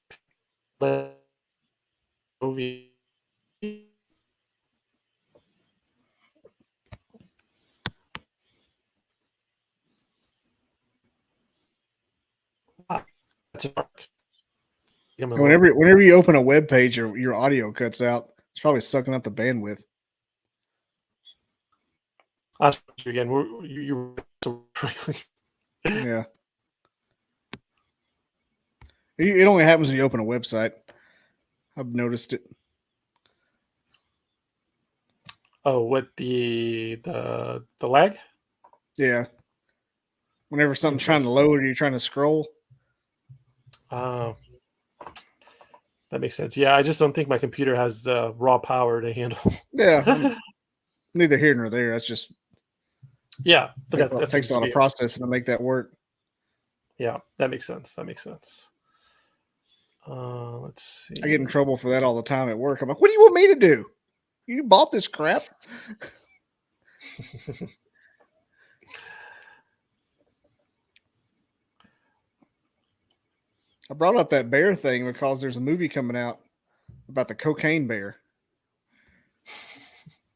Movie. That's a shark. Whenever you open a web page, your audio cuts out. It's probably sucking up the bandwidth. Again, you correctly. Yeah. It only happens when you open a website. I've noticed it. Oh, what the lag? Yeah. Whenever something's trying to load or you're trying to scroll. That makes sense. Yeah, I just don't think my computer has the raw power to handle. Yeah. Neither here nor there. That's just but that takes a lot of processing to make that work. Yeah, that makes sense. Let's see. I get in trouble for that all the time at work. I'm like, what do you want me to do? You bought this crap. I brought up that bear thing because there's a movie coming out about the cocaine bear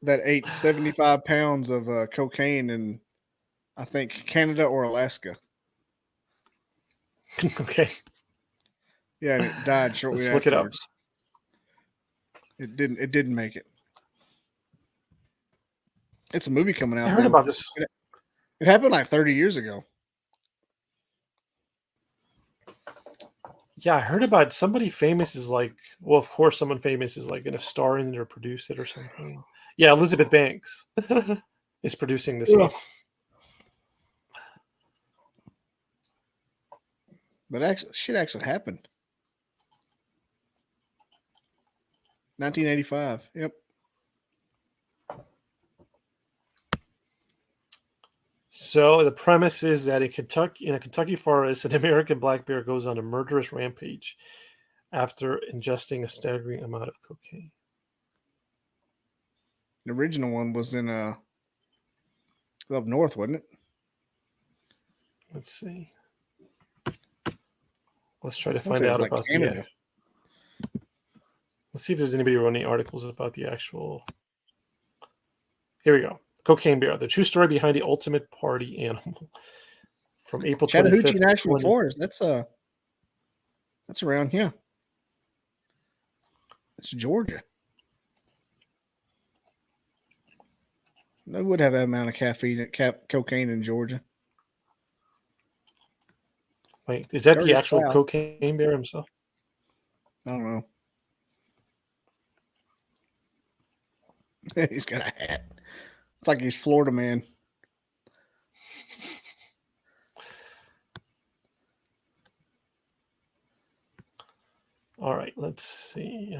that ate 75 pounds of cocaine in, I think, Canada or Alaska. Okay. Yeah, and it died shortly Let's look it up. It didn't make it. It's a movie coming out. I heard about this. It happened like 30 years ago. Yeah, I heard about somebody famous is like, well, of course, someone famous is like going to star in it or produce it or something. Yeah, Elizabeth Banks is producing this one. But shit actually happened. 1985. Yep. So the premise is that in a Kentucky forest, an American black bear goes on a murderous rampage after ingesting a staggering amount of cocaine. The original one was in up north, wasn't it? Let's see. Let's try to find out about Canada. Let's see if there's anybody who wrote any articles about the actual. Here we go. Cocaine Bear, the true story behind the ultimate party animal. From April 25th. Chattahoochee National Forest. That's around here. It's Georgia. They would have that amount of caffeine, cocaine in Georgia. Wait, is that the Dirty actual South. Cocaine Bear himself? I don't know. He's got a hat. It's like he's Florida man. All right, let's see.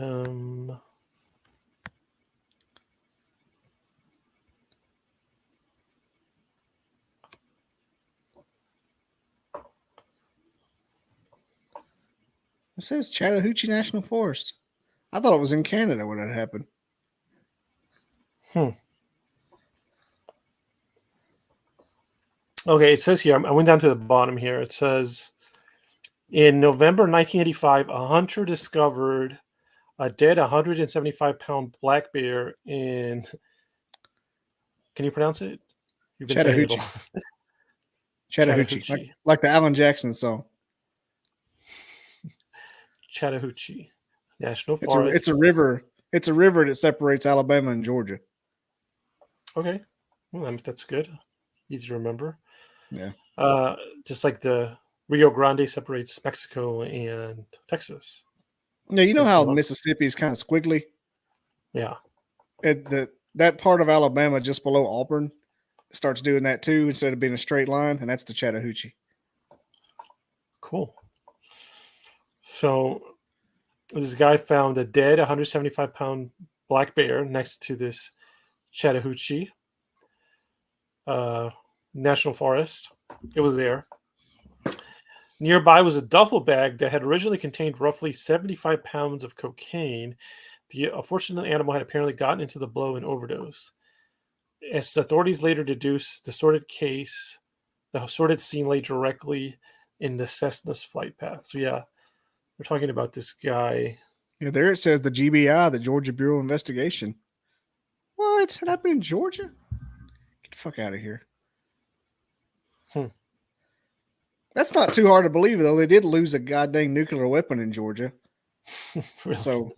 It says Chattahoochee National Forest. I thought it was in Canada when that happened. Okay, it says here, I went down to the bottom here. It says, in November 1985, a hunter discovered a dead 175-pound black bear in, can you pronounce it? You've been saying it all. Chattahoochee. Like the Alan Jackson song. Chattahoochee National Forest. It's a river. It's a river that separates Alabama and Georgia. Okay. Well, that's good. Easy to remember. Yeah. Just like the Rio Grande separates Mexico and Texas. Yeah, you know how Mississippi is kind of squiggly? Yeah. That part of Alabama just below Auburn starts doing that too instead of being a straight line, and that's the Chattahoochee. Cool. So this guy found a dead 175-pound black bear next to this Chattahoochee National Forest. It was there. Nearby was a duffel bag that had originally contained roughly 75 pounds of cocaine. The unfortunate animal had apparently gotten into the blow and overdose. As authorities later deduced, the sordid scene lay directly in the Cessna's flight path. So yeah, we're talking about this guy. Yeah, there it says the GBI, the Georgia Bureau of Investigation. What? It happened in Georgia? Get the fuck out of here. That's not too hard to believe, though. They did lose a goddamn nuclear weapon in Georgia. Really? So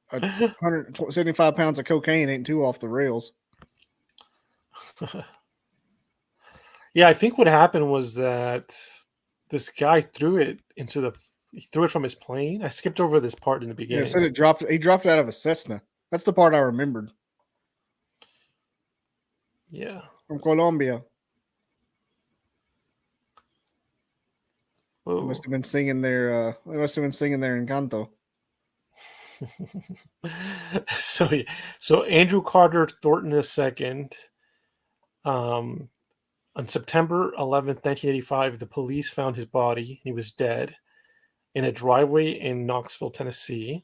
175 pounds of cocaine ain't too off the rails. Yeah, I think what happened was that this guy threw it from his plane. I skipped over this part in the beginning. Yeah, it said he dropped it out of a Cessna. That's the part I remembered. Yeah. From Colombia. Whoa. They must have been singing their Encanto. So Andrew Carter Thornton II, on September 11th, 1985, the police found his body. He was dead in a driveway in Knoxville, Tennessee.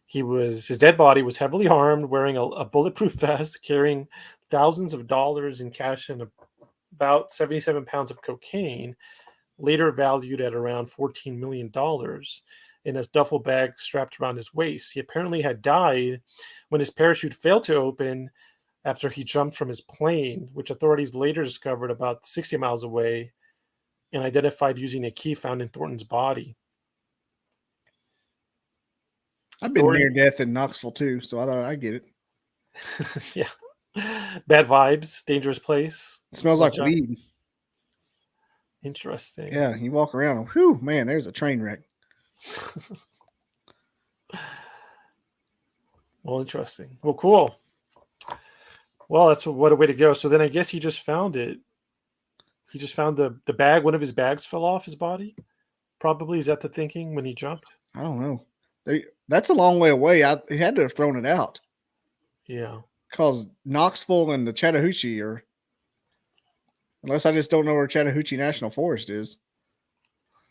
His dead body was heavily harmed, wearing a bulletproof vest, carrying thousands of dollars in cash and about 77 pounds of cocaine, later valued at around $14 million, in his duffel bag strapped around his waist. He apparently had died when his parachute failed to open after he jumped from his plane, which authorities later discovered about 60 miles away and identified using a key found in Thornton's body. I've been near death in Knoxville too, so I get it. Yeah. Bad vibes, dangerous place. It smells like weed. Interesting. Yeah, you walk around, whew, man, there's a train wreck. Well, interesting. Well, cool. Well, what a way to go. So then I guess he just found it. He just found the bag. One of his bags fell off his body. Probably. Is that the thinking when he jumped? I don't know. That's a long way away. He had to have thrown it out. Yeah. Because Knoxville and the Chattahoochee are, unless I just don't know where Chattahoochee National Forest is.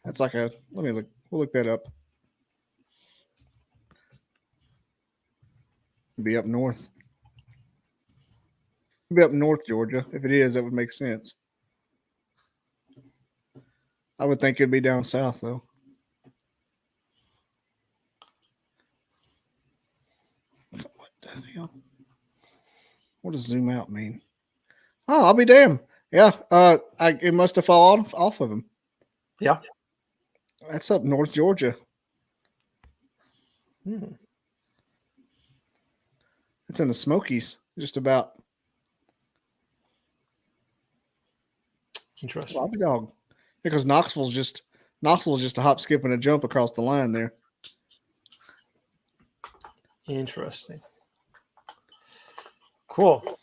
That's like let me look. We'll look that up. It'd be up north. It'd be up north Georgia. If it is, that would make sense. I would think it'd be down south though. hell? What does zoom out mean? Oh, I'll be damned. Yeah, it must have fallen off of him. Yeah. That's up North Georgia. It's in the Smokies, just about. Interesting. Lobby dog. Because Knoxville's just a hop, skip, and a jump across the line there. Interesting. Cool.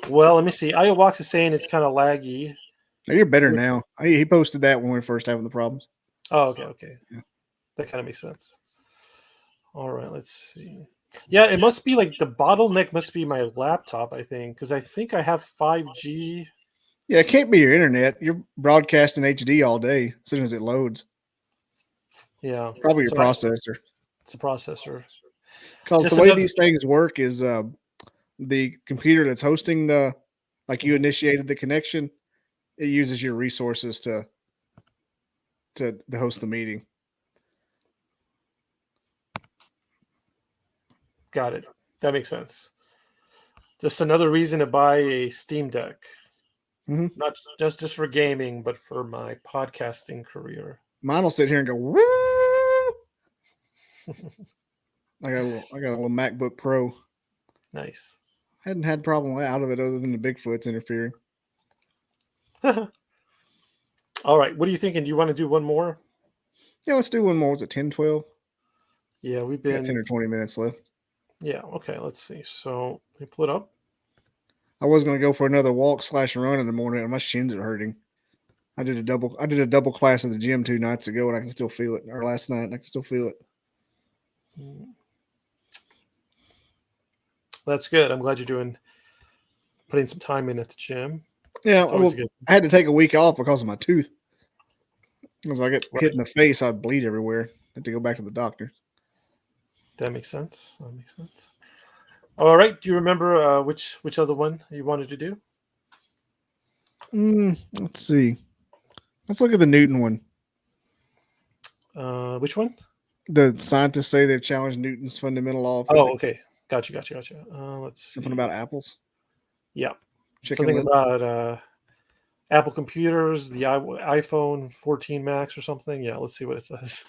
Well, let me see. Iowax is saying it's kind of laggy. You're better now. He posted that when we were first having the problems. Oh, okay. Yeah. That kind of makes sense. All right, let's see. Yeah, it must be like the bottleneck must be my laptop, I think, because I think I have 5G. Yeah, it can't be your internet. You're broadcasting HD all day as soon as it loads. Yeah. Probably your processor. It's a processor. Because the way these things work is the computer that's hosting you initiated the connection, it uses your resources to host the meeting. Got it. That makes sense. Just another reason to buy a Steam Deck. Mm-hmm. Not just for gaming, but for my podcasting career. Mine will sit here and go, woo! I got a little MacBook Pro. Nice. Hadn't had a problem out of it other than the Bigfoot's interfering. All right. What are you thinking? Do you want to do one more? Yeah, let's do one more. Was it 10, 12? Yeah, we've been 10 or 20 minutes left. Yeah, okay, let's see. So let me pull it up. I was going to go for another walk/run in the morning, and my shins are hurting. I did a double class at the gym 2 nights ago, and I can still feel it. Or last night, and I can still feel it. That's good. I'm glad you're putting some time in at the gym. Yeah, I had to take a week off because of my tooth. Because if I get hit in the face, I'd bleed everywhere. I had to go back to the doctor. That makes sense. All right. Do you remember which other one you wanted to do? Let's see. Let's look at the Newton one. Which one? The scientists say they've challenged Newton's fundamental law of physics. Oh, okay. Gotcha. Let's see. Something about apples? Yeah. Something about Apple computers, the iPhone 14 Max or something. Yeah, let's see what it says.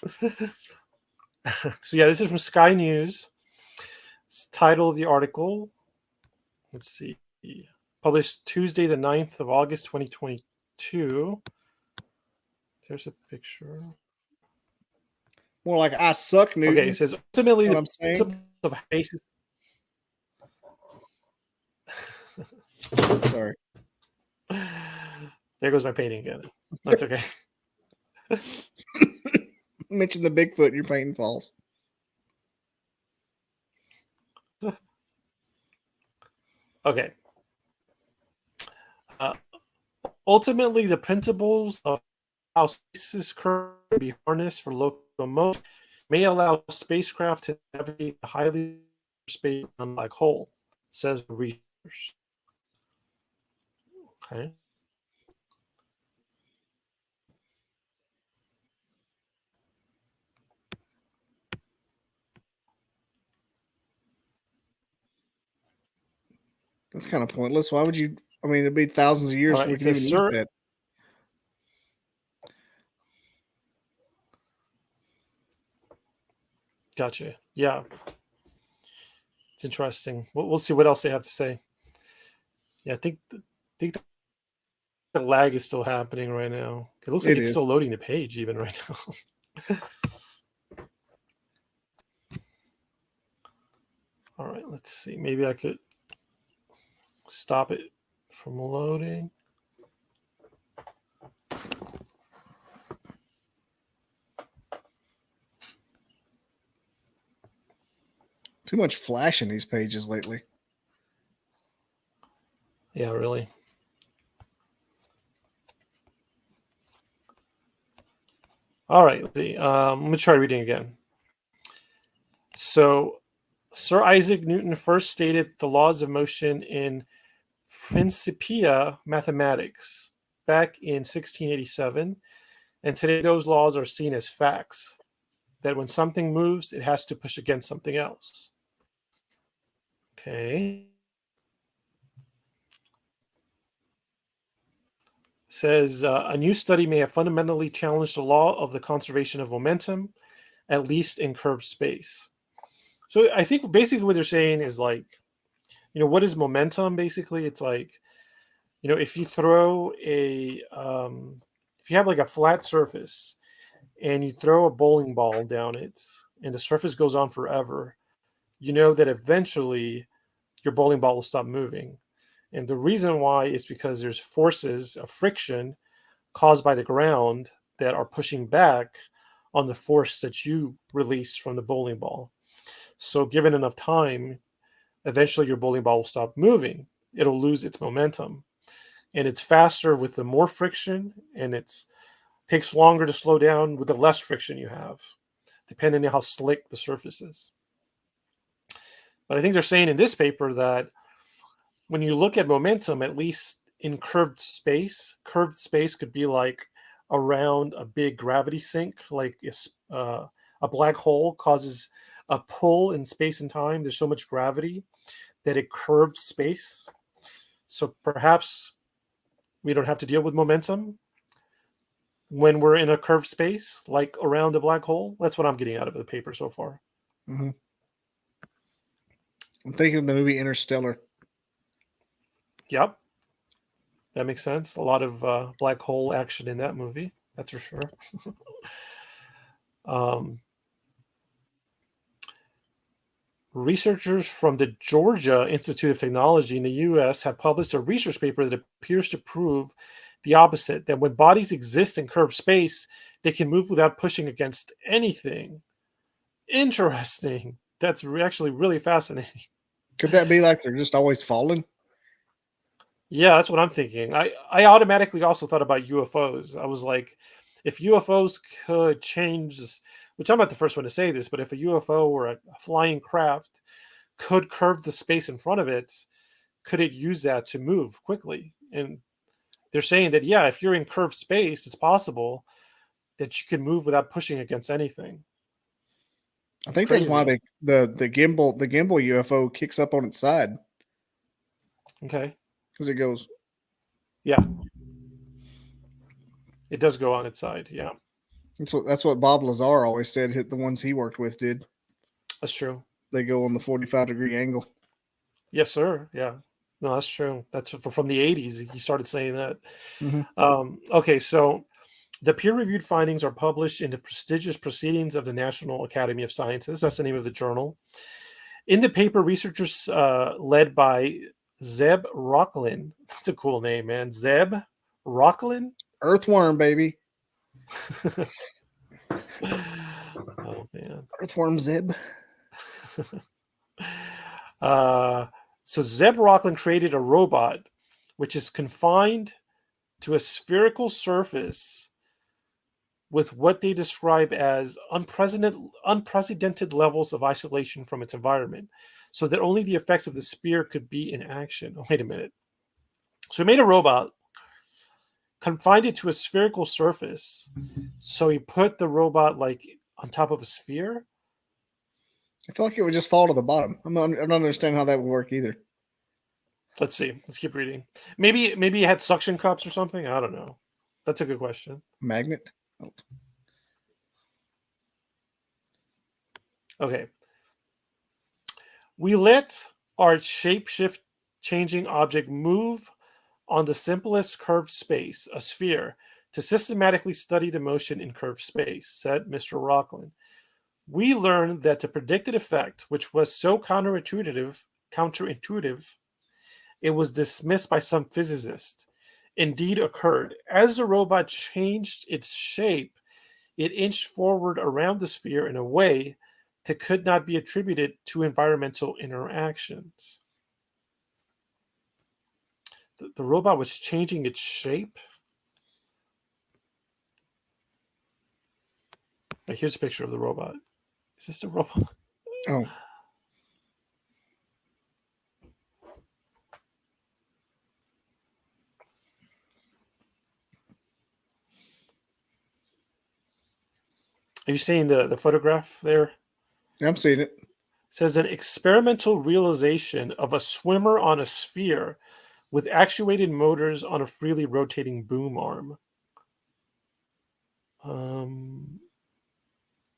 So yeah, this is from Sky News. It's title of the article. Let's see. Published Tuesday, the 9th of August, 2022. There's a picture. More like I suck, Newton. Okay, it says ultimately what I'm saying. Of basis. Sorry. There goes my painting again. That's okay. Mention the Bigfoot in your painting falls. Okay. Ultimately, the principles of how space current can be harnessed for locomotion may allow spacecraft to navigate the highly space on black hole, says researchers. Okay. That's kind of pointless. Why would you? I mean, it'd be thousands of years Right, we can even use that. Gotcha. Yeah. It's interesting. We'll see what else they have to say. Yeah, I think the lag is still happening right now. It looks like it's still loading the page even right now. All right, let's see. Maybe I could stop it from loading. Too much flash in these pages lately. Yeah, really. All right, let's see. Let me try reading again. So, Sir Isaac Newton first stated the laws of motion in Principia Mathematics back in 1687, and today those laws are seen as facts, that when something moves, it has to push against something else. Okay. Says a new study may have fundamentally challenged the law of the conservation of momentum, at least in curved space. So I think basically what they're saying is like, what is momentum? Basically, it's like, if you throw if you have like a flat surface and you throw a bowling ball down it and the surface goes on forever, you know that eventually your bowling ball will stop moving. And the reason why is because there's forces of friction caused by the ground that are pushing back on the force that you release from the bowling ball. So, given enough time, eventually your bowling ball will stop moving. It'll lose its momentum. And it's faster with the more friction, and it takes longer to slow down with the less friction you have, depending on how slick the surface is. But I think they're saying in this paper that when you look at momentum, at least in curved space could be like around a big gravity sink, like a black hole causes a pull in space and time. There's so much gravity that it curves space. So perhaps we don't have to deal with momentum when we're in a curved space, like around a black hole. That's what I'm getting out of the paper so far. Mm-hmm. I'm thinking of the movie Interstellar. Yep. That makes sense. A lot of black hole action in that movie. That's for sure. um, Researchers from the Georgia Institute of Technology in the US have published a research paper that appears to prove the opposite, that when bodies exist in curved space, they can move without pushing against anything. Interesting. That's actually really fascinating. Could that be like they're just always falling? Yeah, that's what I'm thinking. I automatically also thought about UFOs. I was like, if UFOs could change this, which I'm not the first one to say this, but if a UFO or a flying craft could curve the space in front of it, could it use that to move quickly? And they're saying that, yeah, if you're in curved space, it's possible that you can move without pushing against anything. I think that's why Crazy. the gimbal UFO kicks up on its side Okay. because it goes. Yeah, it does go on its side. Yeah, That's what Bob Lazar always said. The ones he worked with did. that's true. They go on the 45-degree angle. Yes, sir. Yeah. No, that's true. That's from the 80s. He started saying that. Mm-hmm. Okay, so the peer-reviewed findings are published in the prestigious Proceedings of the National Academy of Sciences. That's the name of the journal. In the paper, researchers led by Zeb Rocklin. That's a cool name, man. Zeb Rocklin. Earthworm, baby. Oh man. Earthworm Zeb. uh, so Zeb Rocklin created a robot which is confined to a spherical surface with what they describe as unprecedented levels of isolation from its environment, so that only the effects of the sphere could be in action. Oh, wait a minute. So he made a robot, confined it to a spherical surface. So he put the robot like on top of a sphere. I feel like it would just fall to the bottom. I don't understand how that would work either. Let's see. Let's keep reading. Maybe it had suction cups or something. I don't know. That's a good question. Magnet. Oh. Okay. We let our shapeshift changing object move on the simplest curved space, a sphere, to systematically study the motion in curved space, said Mr. Rocklin. We learned that the predicted effect, which was so counterintuitive, it was dismissed by some physicists, indeed occurred. As the robot changed its shape, it inched forward around the sphere in a way that could not be attributed to environmental interactions. The robot was changing its shape. Right, here's a picture of the robot. Is this the robot? Oh. Are you seeing the photograph there? I'm seeing it. says an experimental realization of a swimmer on a sphere with actuated motors on a freely rotating boom arm.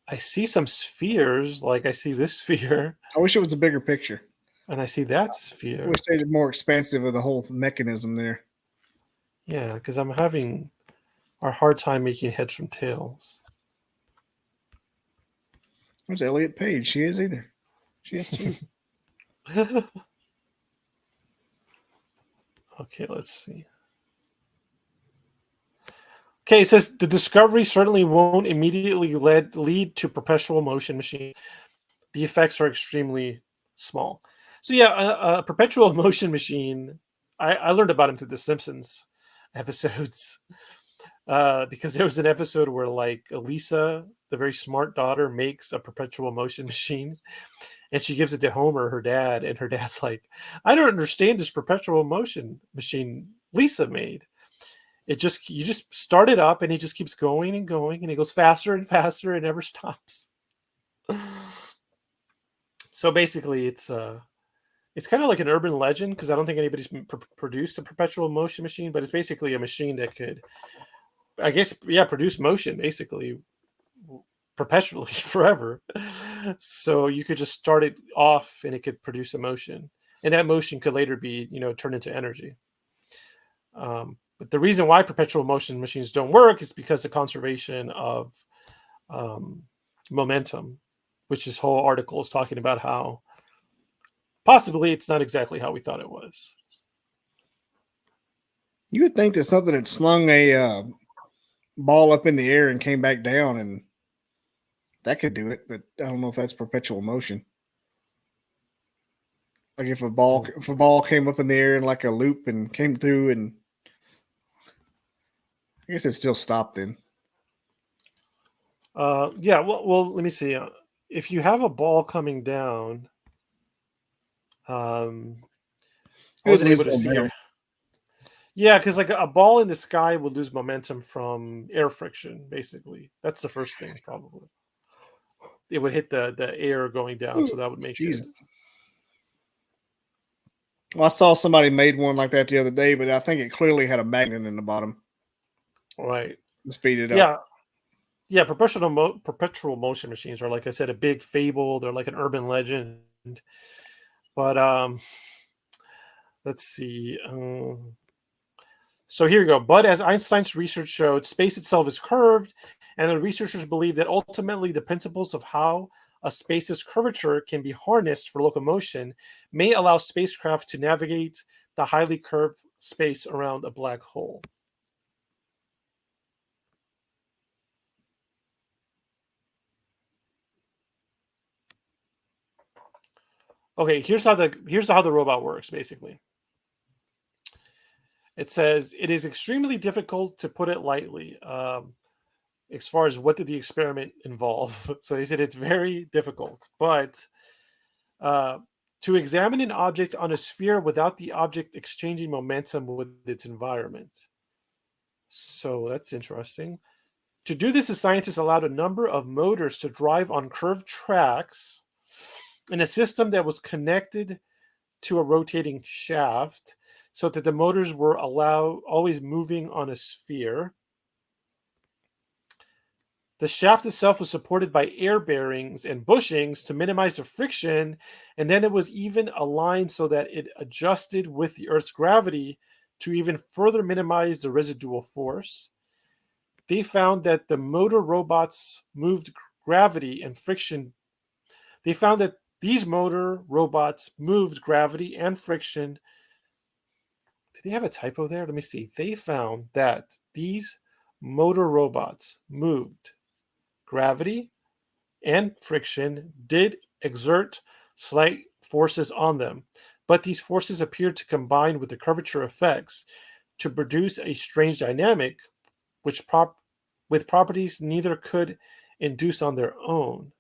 I see some spheres, like I see this sphere, I wish it was a bigger picture. and I see that I sphere. wish they did more expansive of the whole mechanism there. Yeah, because I'm having a hard time making heads from tails. There's Elliot Page. She is either. She is too. Okay, let's see. Okay, it says the discovery certainly won't immediately lead to perpetual motion machine. The effects are extremely small. So yeah, a perpetual motion machine. I learned about him through the Simpsons episodes because there was an episode where like Elisa, the very smart daughter, makes a perpetual motion machine, and she gives it to Homer, her dad, and her dad's like, "I don't understand this perpetual motion machine Lisa made. You just start it up, and it just keeps going and going, and it goes faster and faster, and never stops." So basically, it's kind of like an urban legend because I don't think anybody's produced a perpetual motion machine, but it's basically a machine that could, I guess, yeah, produce motion basically perpetually forever. So you could just start it off and it could produce a motion, and that motion could later be, turned into energy. But the reason why perpetual motion machines don't work is because the conservation of momentum, which this whole article is talking about how possibly it's not exactly how we thought it was. You would think that something had slung a ball up in the air and came back down, and that could do it, but I don't know if that's perpetual motion. Like if a ball came up in the air in like a loop and came through, and I guess it still stopped then. Yeah. Well, let me see. If you have a ball coming down, I wasn't able to see it. Yeah, because like a ball in the sky would lose momentum from air friction. Basically, that's the first thing. Probably, it would hit the air going down, so that would make it. Well, I saw somebody made one like that the other day, but I think it clearly had a magnet in the bottom. Right. To speed it up. Yeah. Yeah, perpetual motion machines are, like I said, a big fable. They're like an urban legend. But let's see. So here we go. But as Einstein's research showed, space itself is curved, and the researchers believe that ultimately the principles of how a space's curvature can be harnessed for locomotion may allow spacecraft to navigate the highly curved space around a black hole. Okay, here's how the robot works, basically. It says it is extremely difficult, to put it lightly, as far as what did the experiment involve. So he said it's very difficult, but to examine an object on a sphere without the object exchanging momentum with its environment. So that's interesting. To do this, the scientists allowed a number of motors to drive on curved tracks in a system that was connected to a rotating shaft, so that the motors were always moving on a sphere. The shaft itself was supported by air bearings and bushings to minimize the friction, and then it was even aligned so that it adjusted with the Earth's gravity to even further minimize the residual force. They found that the motor robots moved gravity and friction. They found that these motor robots moved gravity and friction. Did they have a typo there? Let me see. They found that these motor robots moved gravity and friction, did exert slight forces on them, but these forces appeared to combine with the curvature effects to produce a strange dynamic, with properties neither could induce on their own.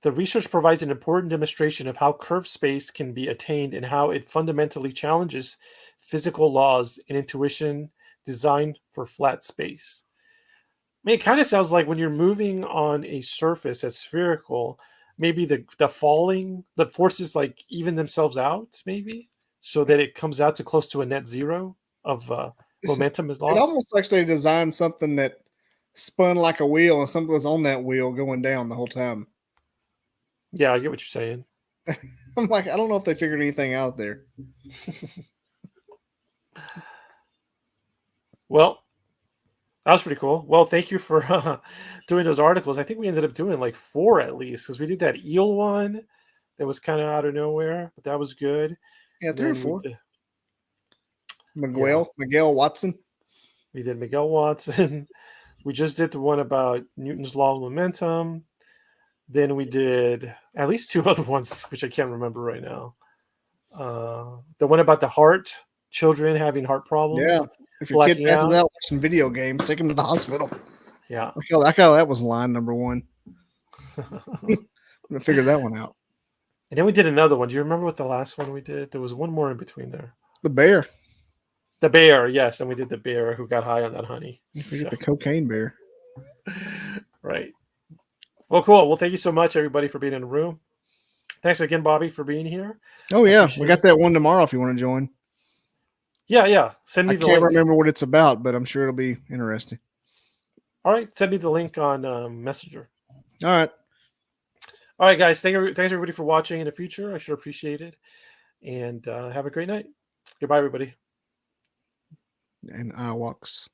The research provides an important demonstration of how curved space can be attained and how it fundamentally challenges physical laws and intuition designed for flat space. mean, it kind of sounds like when you're moving on a surface that's spherical, maybe the falling, the forces like even themselves out, maybe, so that it comes out to close to a net zero of momentum is It lost. almost like they designed something that spun like a wheel, and something was on that wheel going down the whole time. Yeah, I get what you're saying. I'm like, I don't know if they figured anything out there. Well, that was pretty cool. Well, thank you for doing those articles. I think we ended up doing like 4 at least because we did that eel one that was kind of out of nowhere, but that was good. Yeah, And 3 or then 4. Yeah, Miguel Watson. we did Miguel Watson. We just did the one about Newton's law of momentum. Then we did at least 2 other ones, which I can't remember right now. The one about the heart, children having heart problems, Yeah. If your kid blacking passes out. out watching video games, take him to the hospital. Yeah. I thought that was line number 1. I figured that one out. And then we did another one. Do you remember what the last one we did? There was one more in between there. The bear. The bear, yes. And we did the bear who got high on that honey. You forget the cocaine bear. Right. Well, cool. Well, thank you so much, everybody, for being in the room. Thanks again, Bobby, for being here. Oh, I yeah. We appreciate got it. that one tomorrow if you want to join. Yeah. Send me I the can't link. remember what it's about, but I'm sure it'll be interesting. All right. Send me the link on Messenger. All right. All right, guys. Thanks everybody for watching in the future. I sure appreciate it. And have a great night. Goodbye, everybody. And I walks.